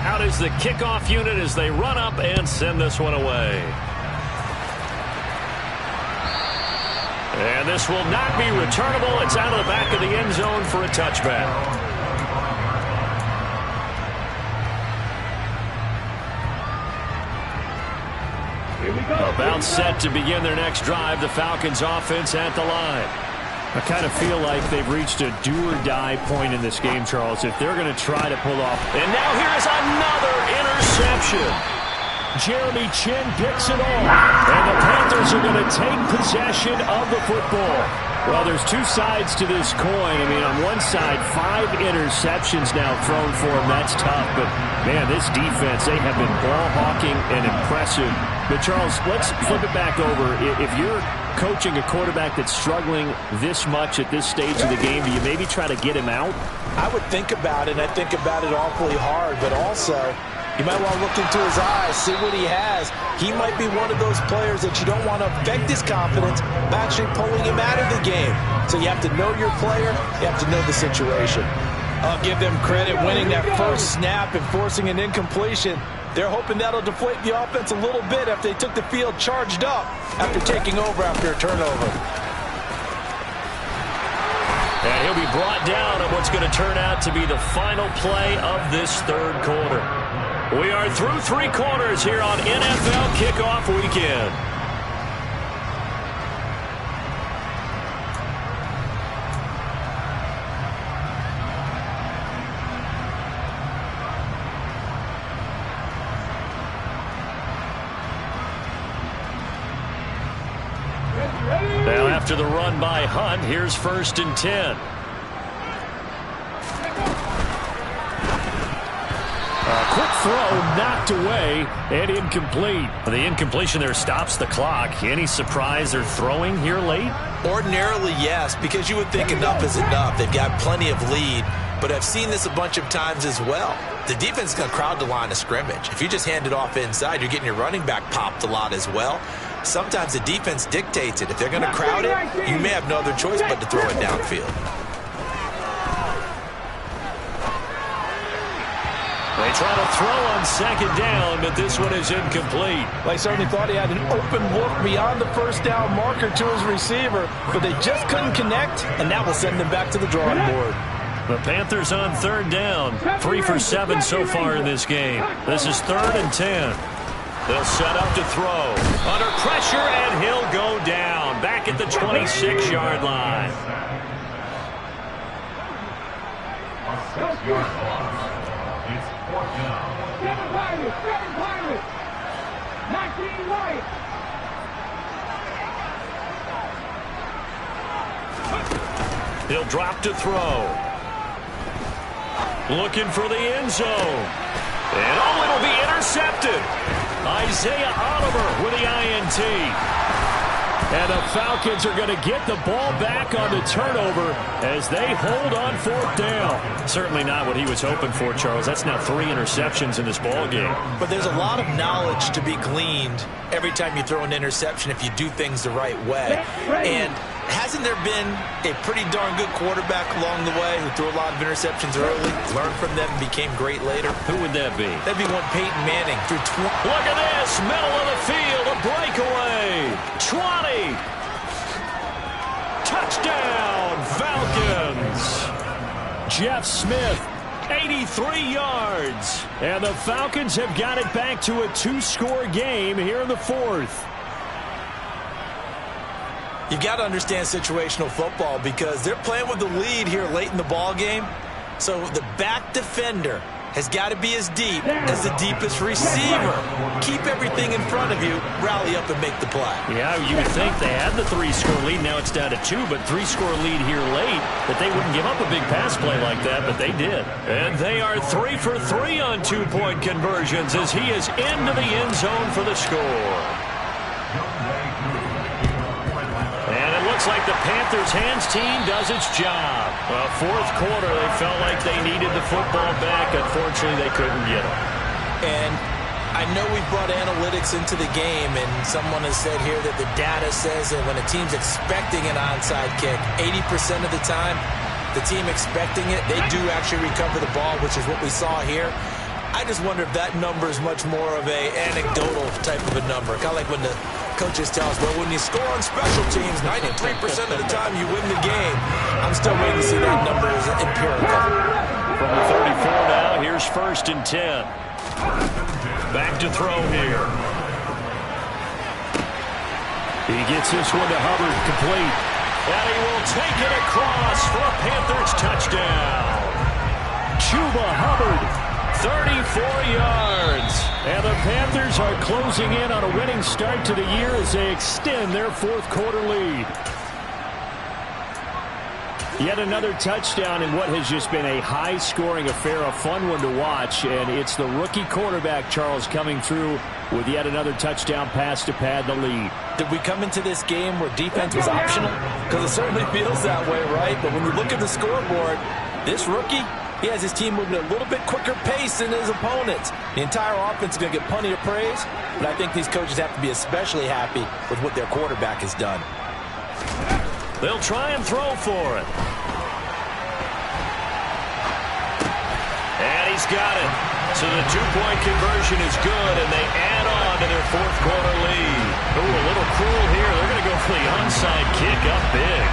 [SPEAKER 1] Out is the kickoff unit as they run up and send this one away. And this will not be returnable. It's out of the back of the end zone for a touchback. About set to begin their next drive. The Falcons offense at the line. I kind of feel like they've reached a do-or-die point in this game, Charles, if they're going to try to pull off. And now here's another interception. Jeremy Chin picks it off. And the Panthers are going to take possession of the football. Well, there's 2 sides to this coin. I mean, on one side, 5 interceptions now thrown for them. That's tough. But, man, this defense, they have been ball hawking and impressive. But, Charles, let's flip it back over. If you're coaching a quarterback that's struggling this much at this stage of the game, do you maybe try to get him out?
[SPEAKER 3] I would think about it, and I think about it awfully hard. But also, you might want to look into his eyes, see what he has. He might be one of those players that you don't want to affect his confidence by actually pulling him out of the game. So you have to know your player. You have to know the situation. I'll give them credit winning that first snap and forcing an incompletion. They're hoping that'll deflate the offense a little bit after they took the field charged up after taking over after a turnover.
[SPEAKER 1] And he'll be brought down on what's going to turn out to be the final play of this 3rd quarter. We are through 3 quarters here on NFL Kickoff Weekend. Now after the run by Hunt, here's 1st and 10. Quick throw knocked away and incomplete. The incompletion there stops the clock. Any surprise they're throwing here late?
[SPEAKER 3] Ordinarily, yes, because you would think enough is enough. They've got plenty of lead, but I've seen this a bunch of times as well. The defense is going to crowd the line of scrimmage. If you just hand it off inside, you're getting your running back popped a lot as well. Sometimes the defense dictates it. If they're going to crowd it, you may have no other choice but to throw it downfield.
[SPEAKER 1] They try to throw on second down, but this one is incomplete.
[SPEAKER 3] Well, he certainly thought he had an open look beyond the first down marker to his receiver, but they just couldn't connect, and that will send them back to the drawing board.
[SPEAKER 1] The Panthers on third down. 3 for 7 so far in this game. This is 3rd and 10. They'll set up to throw. Under pressure, and he'll go down. Back at the 26-yard line.
[SPEAKER 4] A 6-yard loss. It's 4th down.
[SPEAKER 2] 7 Pirates. 19 White.
[SPEAKER 1] He'll drop to throw. Looking for the end zone. And it'll be intercepted. Isaiah Oliver with the INT. And the Falcons are going to get the ball back on the turnover as they hold on 4th down. Certainly not what he was hoping for, Charles. That's now 3 interceptions in this ball game.
[SPEAKER 3] But there's a lot of knowledge to be gleaned every time you throw an interception if you do things the right way. And hasn't there been a pretty darn good quarterback along the way who threw a lot of interceptions early, learned from them, and became great later?
[SPEAKER 1] Who would that be?
[SPEAKER 3] That'd be one Peyton Manning. Threw
[SPEAKER 1] Look at this, middle of the field, a breakaway. 20. Touchdown, Falcons. Jeff Smith, 83 yards. And the Falcons have got it back to a 2-score game here in the 4th.
[SPEAKER 3] You've got to understand situational football because they're playing with the lead here late in the ball game. So the back defender has got to be as deep as the deepest receiver. Keep everything in front of you, rally up and make the play.
[SPEAKER 1] Yeah, you would think they had the 3-score lead. Now it's down to 2, but 3-score lead here late, that they wouldn't give up a big pass play like that, but they did. And they are 3 for 3 on 2-point conversions as he is into the end zone for the score. Looks like the Panthers' hands team does its job. Well, 4th quarter, they felt like they needed the football back. Unfortunately, they couldn't get it.
[SPEAKER 3] And I know we brought analytics into the game, and someone has said here that the data says that when a team's expecting an onside kick, 80% of the time, the team expecting it, they do actually recover the ball, which is what we saw here. I just wonder if that number is much more of a anecdotal type of a number. Kind of like when the coaches tell us, well, when you score on special teams, 93% of the time you win the game. I'm still waiting to see that number as empirical.
[SPEAKER 1] From the 34 now, here's 1st and 10. Back to throw here. He gets this one to Hubbard, complete. And he will take it across for a Panthers touchdown. Chuba Hubbard. 34 yards. And the Panthers are closing in on a winning start to the year as they extend their 4th quarter lead. Yet another touchdown in what has just been a high-scoring affair, a fun one to watch. And it's the rookie quarterback, Charles, coming through with yet another touchdown pass to pad the lead.
[SPEAKER 3] Did we come into this game where defense was optional? Because it certainly feels that way, right? But when you look at the scoreboard, this rookie, he has his team moving at a little bit quicker pace than his opponents. The entire offense is going to get plenty of praise, but I think these coaches have to be especially happy with what their quarterback has done.
[SPEAKER 1] They'll try and throw for it. And he's got it. So the 2-point conversion is good, and they add on to their 4th quarter lead. Ooh, a little cruel here. They're going to go for the onside kick up big.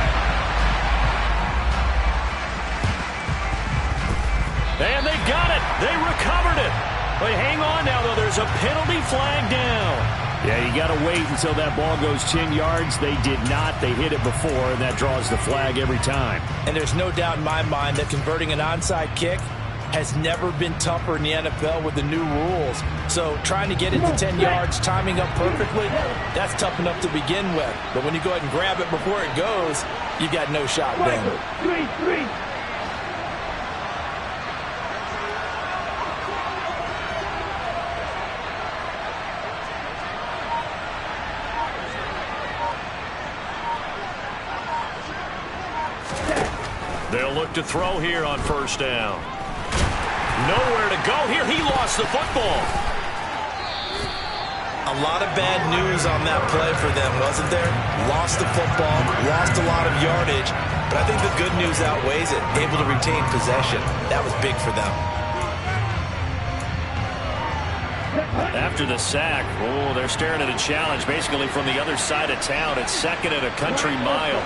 [SPEAKER 1] And they got it. They recovered it. But hang on now, though. There's a penalty flag down. Yeah, you got to wait until that ball goes 10 yards. They did not. They hit it before, and that draws the flag every time.
[SPEAKER 3] And there's no doubt in my mind that converting an onside kick has never been tougher in the NFL with the new rules. So trying to get it to 10 yards, timing up perfectly, that's tough enough to begin with. But when you go ahead and grab it before it goes, you've got no shot then.
[SPEAKER 2] 3-3.
[SPEAKER 1] They'll look to throw here on 1st down. Nowhere to go here. He lost the football.
[SPEAKER 3] A lot of bad news on that play for them, wasn't there? Lost the football, lost a lot of yardage, but I think the good news outweighs it. Able to retain possession. That was big for them.
[SPEAKER 1] After the sack, oh, they're staring at a challenge basically from the other side of town. It's second and a country mile.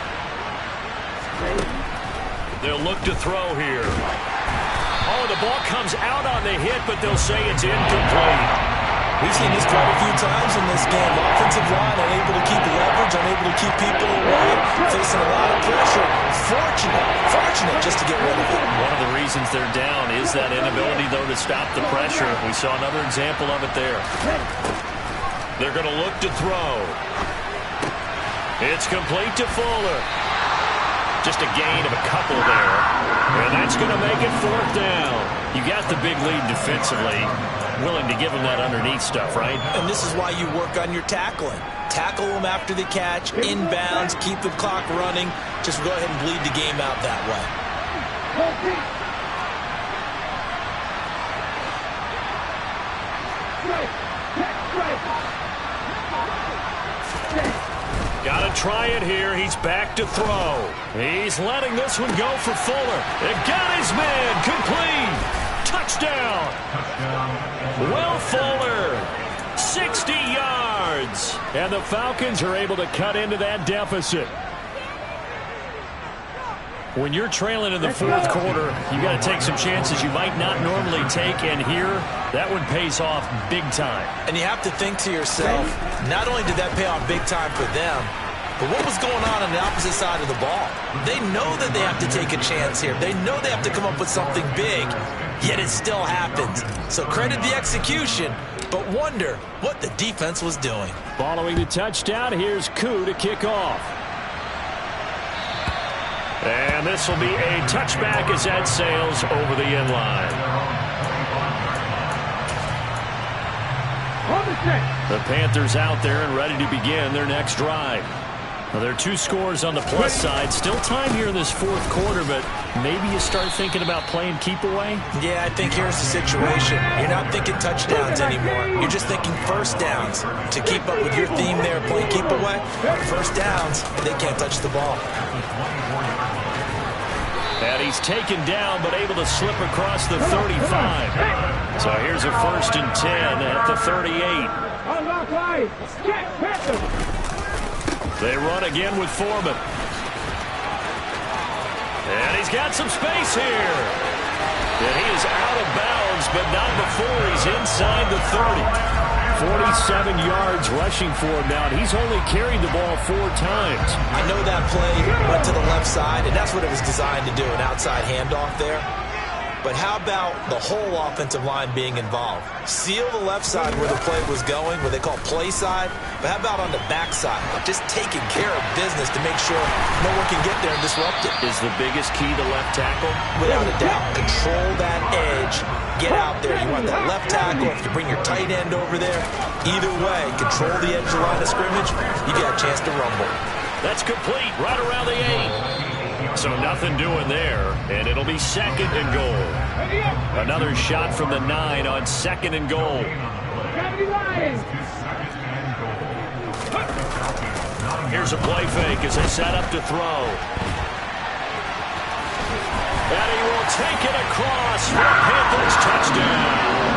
[SPEAKER 1] They'll look to throw here. Oh, the ball comes out on the hit, but they'll say it's incomplete.
[SPEAKER 3] We've seen this quite a few times in this game. Offensive line unable to keep leverage, unable to keep people away, facing a lot of pressure. Fortunate just to get rid of it.
[SPEAKER 1] One of the reasons they're down is that inability, though, to stop the pressure. We saw another example of it there. They're going to look to throw. It's complete to Fuller. Just a gain of a couple there. And that's going to make it fourth down. You got the big lead defensively. Willing to give them that underneath stuff, right?
[SPEAKER 3] And this is why you work on your tackling. Tackle them after the catch, inbounds, keep the clock running. Just go ahead and bleed the game out that way.
[SPEAKER 1] Got to try it here. He's back to throw. He's letting this one go for Fuller. It got his man. Complete. Touchdown. Will Fuller. 60 yards. And the Falcons are able to cut into that deficit. When you're trailing in the fourth quarter, you got to take some chances you might not normally take, and here, that one pays off big time.
[SPEAKER 3] And you have to think to yourself, not only did that pay off big time for them, but what was going on the opposite side of the ball? They know that they have to take a chance here. They know they have to come up with something big, yet it still happens. So credit the execution, but wonder what the defense was doing.
[SPEAKER 1] Following the touchdown, here's Koo to kick off. And this will be a touchback as that sails over the end line. The Panthers out there and ready to begin their next drive. Now, there are two scores on the plus side. Still time here in this fourth quarter, but maybe you start thinking about playing keep away?
[SPEAKER 3] Yeah, I think here's the situation. You're not thinking touchdowns anymore. You're just thinking first downs. To keep up with your theme there, playing keep away, first downs, they can't touch the ball.
[SPEAKER 1] And he's taken down, but able to slip across the 35. So here's a 1st and 10 at the 38. They run again with Foreman. And he's got some space here. And he is out of bounds, but not before he's inside the 30. 47 yards rushing for him now, and he's only carried the ball 4 times.
[SPEAKER 3] I know that play went to the left side, and that's what it was designed to do, an outside handoff there. But how about the whole offensive line being involved? Seal the left side where the play was going, what they call play side. But how about on the back side? Just taking care of business to make sure no one can get there and disrupt it.
[SPEAKER 1] Is the biggest key the left tackle?
[SPEAKER 3] Without a doubt. Control that edge. Get out there. You want that left tackle. If you bring your tight end over there, either way, control the edge of the line of scrimmage, you got a chance to rumble.
[SPEAKER 1] That's complete right around the 8. So nothing doing there, and it'll be 2nd and goal. Another shot from the 9 on 2nd and goal. Here's a play fake as they set up to throw. And he will take it across for a Panthers touchdown.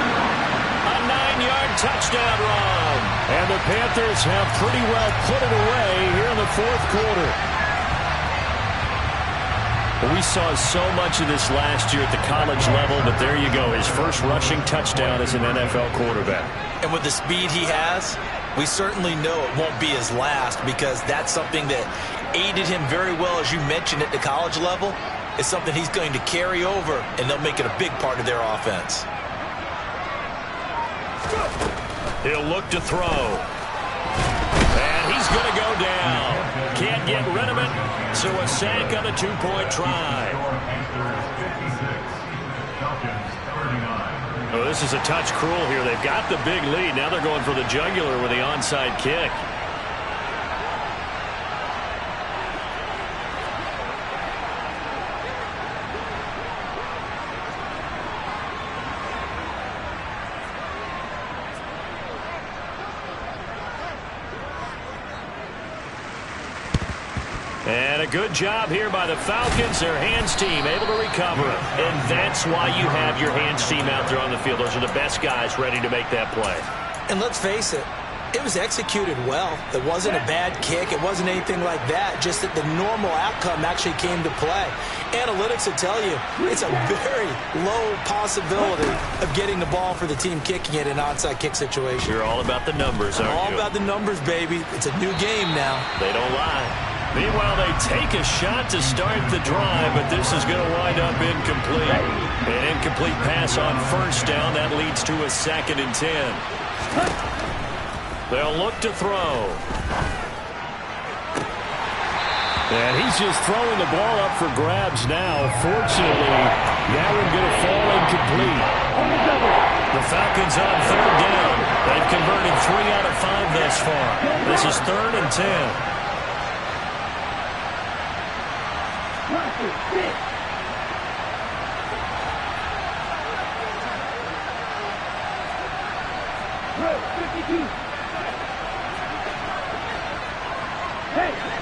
[SPEAKER 1] A 9-yard touchdown run. And the Panthers have pretty well put it away here in the fourth quarter. We saw so much of this last year at the college level, but there you go. His first rushing touchdown as an NFL quarterback.
[SPEAKER 3] And with the speed he has, we certainly know it won't be his last, because that's something that aided him very well, as you mentioned, at the college level. It's something he's going to carry over, and they'll make it a big part of their offense.
[SPEAKER 1] He'll look to throw. And he's going to go down. Can't get rid of it, so a sack on a 2-point try. Oh, this is a touch cruel here. They've got the big lead. Now they're going for the jugular with the onside kick. And a good job here by the Falcons. Their hands team able to recover. And that's why you have your hands team out there on the field. Those are the best guys ready to make that play.
[SPEAKER 3] And let's face it, it was executed well. It wasn't a bad kick. It wasn't anything like that. Just that the normal outcome actually came to play. Analytics will tell you it's a very low possibility of getting the ball for the team kicking it in an onside kick situation.
[SPEAKER 1] You're all about the numbers, aren't you?
[SPEAKER 3] All about the numbers, baby. It's a new game now.
[SPEAKER 1] They don't lie. Meanwhile, they take a shot to start the drive, but this is going to wind up incomplete. An incomplete pass on first down. That leads to a 2nd and 10. They'll look to throw. And he's just throwing the ball up for grabs now. Fortunately, that one going to fall incomplete. The Falcons on 3rd down. They've converted 3 out of 5 thus far. This is 3rd and 10.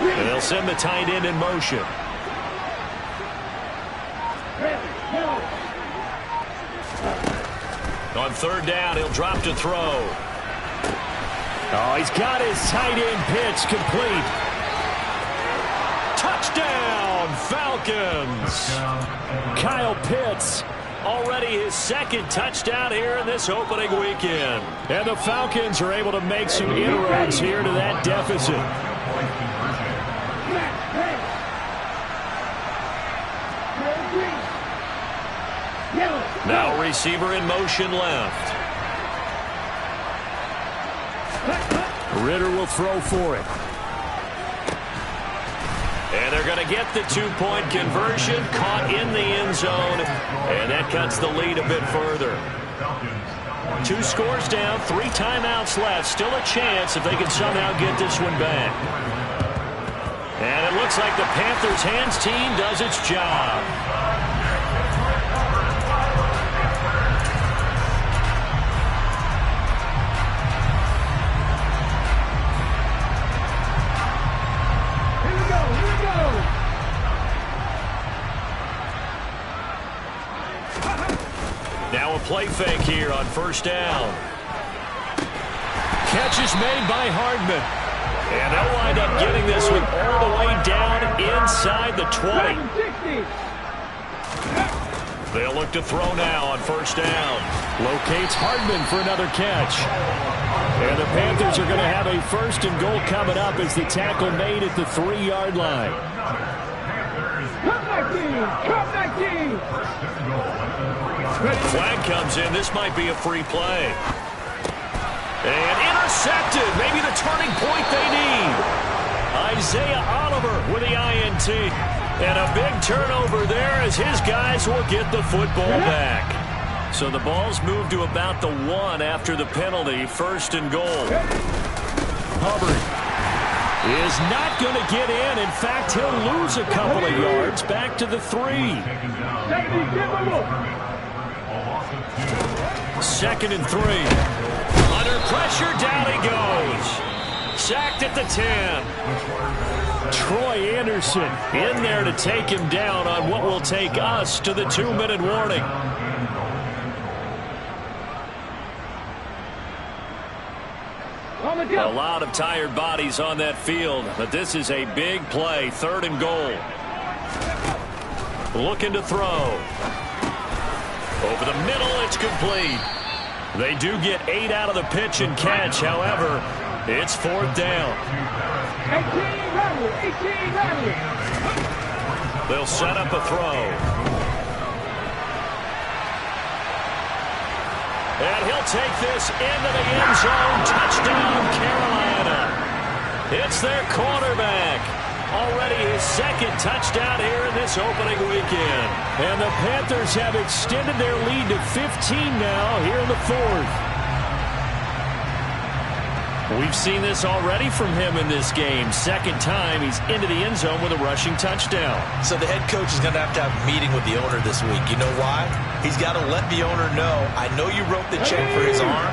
[SPEAKER 1] And they'll send the tight end in motion. On 3rd down, he'll drop to throw. Oh, he's got his tight end pitch complete. Touchdown, Falcons. Kyle Pitts, already his 2nd touchdown here in this opening weekend. And the Falcons are able to make some inroads here to that deficit. Now receiver in motion left. Ritter will throw for it. And they're going to get the 2-point conversion, caught in the end zone, and that cuts the lead a bit further. 2 scores down, 3 timeouts left. Still a chance if they can somehow get this one back. And it looks like the Panthers' hands team does its job. Now a play fake here on 1st down. Catch is made by Hardman. And they'll wind up getting this one all the way down inside the 20. They'll look to throw now on 1st down. Locates Hardman for another catch. And the Panthers are going to have a 1st and goal coming up as the tackle made at the 3-yard line. Flag comes in. This might be a free play. And intercepted. Maybe the turning point they need. Isaiah Oliver with the INT. And a big turnover there as his guys will get the football back. So the ball's moved to about the 1 after the penalty. 1st and goal. Hubbard is not going to get in. In fact, he'll lose a couple of yards back to the 3. 2nd and 3. Under pressure, down he goes. Sacked at the 10. Troy Anderson in there to take him down on what will take us to the 2-minute warning. A lot of tired bodies on that field, but this is a big play. 3rd and goal. Looking to throw. Over the middle, it's complete. They do get 8 out of the pitch and catch. However, it's 4th down. 18. They'll set up a throw. And he'll take this into the end zone. Touchdown, Carolina. It's their quarterback. Already his 2nd touchdown here in this opening weekend. And the Panthers have extended their lead to 15 now here in the 4th. We've seen this already from him in this game. 2nd time he's into the end zone with a rushing touchdown.
[SPEAKER 3] So the head coach is going to have a meeting with the owner this week. You know why? He's got to let the owner know, I know you wrote the check for his arm,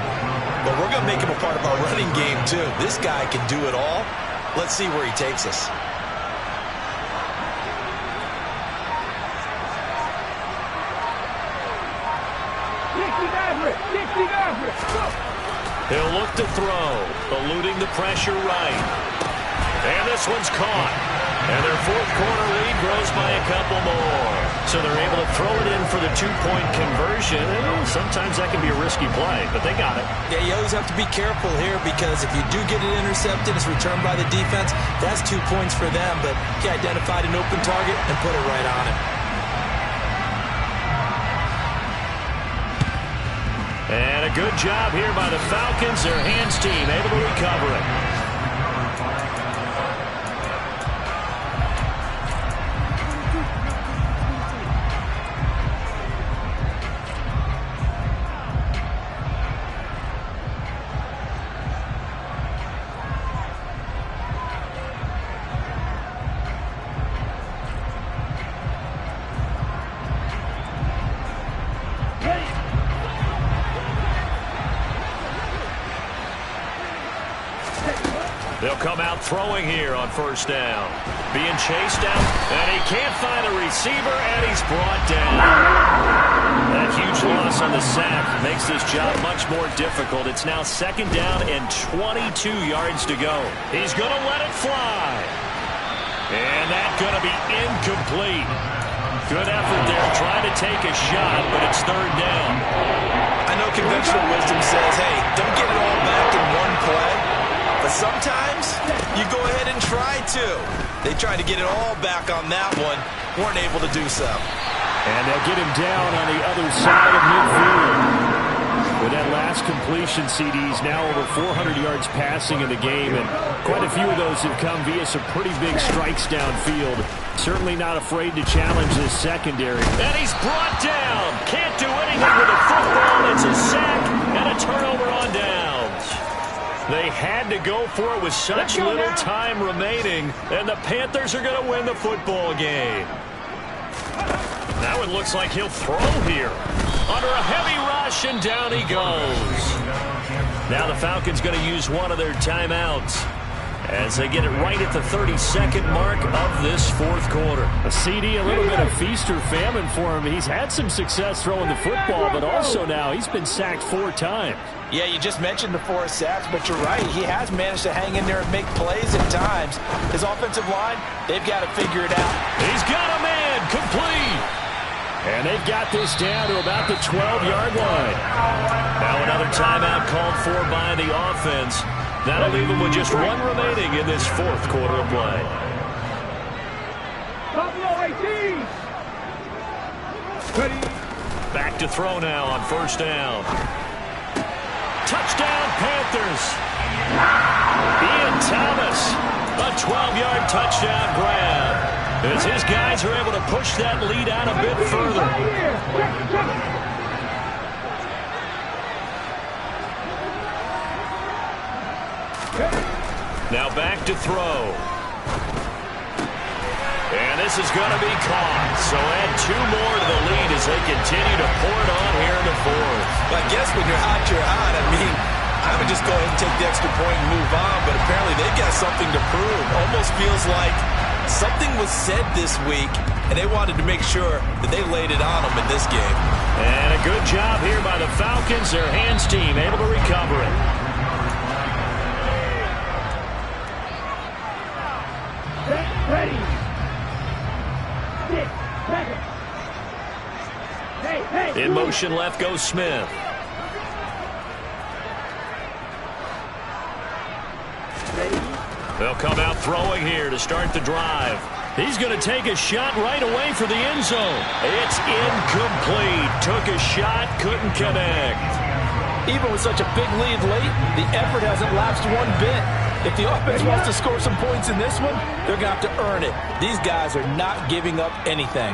[SPEAKER 3] but we're going to make him a part of our running game too. This guy can do it all. Let's see where he takes us.
[SPEAKER 1] He'll look to throw, eluding the pressure right. And this one's caught. And their fourth quarter lead grows by a couple more. So they're able to throw it in for the two-point conversion. And sometimes that can be a risky play, but they got it.
[SPEAKER 3] Yeah, you always have to be careful here because if you do get it intercepted, it's returned by the defense. That's 2 points for them, but he identified an open target and put it right on it.
[SPEAKER 1] And a good job here by the Falcons. Their hands team able to recover it. They'll come out throwing here on first down. Being chased out, and he can't find a receiver, and he's brought down. That huge loss on the sack makes this job much more difficult. It's now second down and 22 yards to go. He's going to let it fly. And that's going to be incomplete. Good effort there, trying to take a shot, but it's third down.
[SPEAKER 3] I know conventional wisdom says, hey, don't get it all back in one play. But sometimes you go ahead and try to. They tried to get it all back on that one. Weren't able to do so.
[SPEAKER 1] And they'll get him down on the other side of midfield. With that last completion, CD's now over 400 yards passing in the game, and quite a few of those have come via some pretty big strikes downfield. Certainly not afraid to challenge this secondary. And he's brought down. Can't do anything with a football. It's a sack and a turnover on downs. They had to go for it with such little time remaining, and the Panthers are going to win the football game. Now it looks like he'll throw here. Under a heavy rush, and down he goes. Now the Falcons going to use one of their timeouts as they get it right at the 32nd mark of this fourth quarter. A CD, a little bit of feast or famine for him. He's had some success throwing the football, but also now he's been sacked 4 times.
[SPEAKER 3] Yeah, you just mentioned the 4 sacks, but you're right. He has managed to hang in there and make plays at times. His offensive line, they've got to figure it out.
[SPEAKER 1] He's got a man, complete. And they've got this down to about the 12-yard line. Now another timeout called for by the offense. That'll leave them with just 1 remaining in this fourth quarter of play. Back to throw now on first down. Touchdown, Panthers. Ian Thomas, a 12-yard touchdown grab. As his guys are able to push that lead out a bit further. Now back to throw. And this is going to be caught. So add 2 more to the lead as they continue to pour it on here in the fourth.
[SPEAKER 3] But I guess when you're hot, you're hot. I mean, I would just go ahead and take the extra point and move on. But apparently they've got something to prove. Almost feels like something was said this week, and they wanted to make sure that they laid it on them in this game.
[SPEAKER 1] And a good job here by the Falcons. Their hands team able to recover it.
[SPEAKER 2] Ready.
[SPEAKER 1] In motion left goes Smith. They'll come out throwing here to start the drive. He's going to take a shot right away for the end zone. It's incomplete. Took a shot, couldn't connect.
[SPEAKER 3] Even with such a big lead late, the effort hasn't lapsed one bit. If the offense wants to score some points in this one, they're going to have to earn it. These guys are not giving up anything.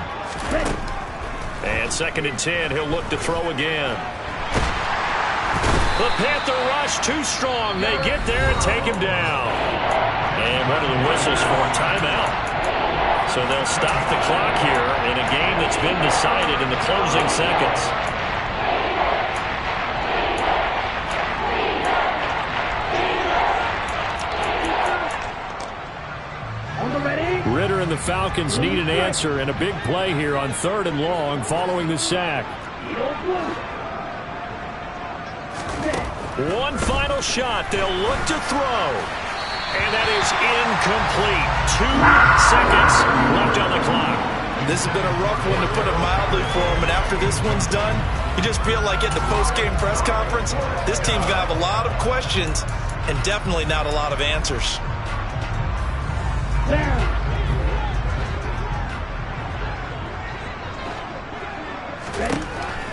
[SPEAKER 1] And 2nd and 10, he'll look to throw again. The Panther rush too strong. They get there and take him down. And one of the whistles for a timeout. So they'll stop the clock here in a game that's been decided in the closing seconds. Ritter and the Falcons need an answer and a big play here on 3rd and long following the sack. One final shot. They'll look to throw. And that is incomplete. 2 seconds left on the clock.
[SPEAKER 3] This has been a rough one, to put it mildly, for him. And after this one's done, you just feel like at the post-game press conference, this team's going to have a lot of questions and definitely not a lot of answers.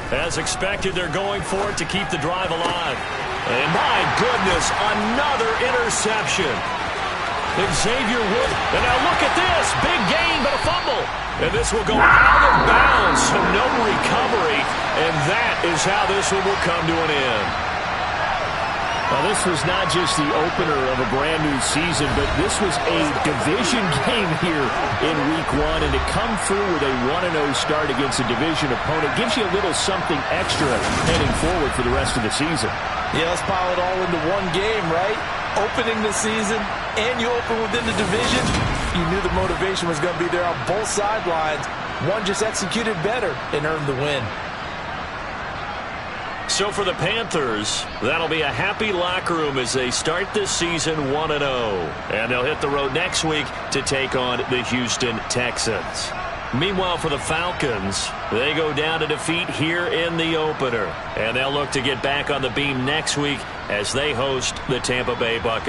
[SPEAKER 1] As expected, they're going for it to keep the drive alive. And my goodness, another interception. Xavier Wood. And now look at this. Big gain, but a fumble. And this will go out of bounds, so no recovery. And that is how this one will come to an end.
[SPEAKER 5] Now, this was not just the opener of a brand-new season, but this was a division game here in Week 1. And to come through with a 1-0 start against a division opponent gives you a little something extra heading forward for the rest of the season.
[SPEAKER 3] Yeah, let's pile it all into one game, right? Opening the season, and you open within the division. You knew the motivation was going to be there on both sidelines. One just executed better and earned the win.
[SPEAKER 1] So for the Panthers, that'll be a happy locker room as they start this season 1-0. And they'll hit the road next week to take on the Houston Texans. Meanwhile, for the Falcons, they go down to defeat here in the opener. And they'll look to get back on the beam next week as they host the Tampa Bay Buccaneers.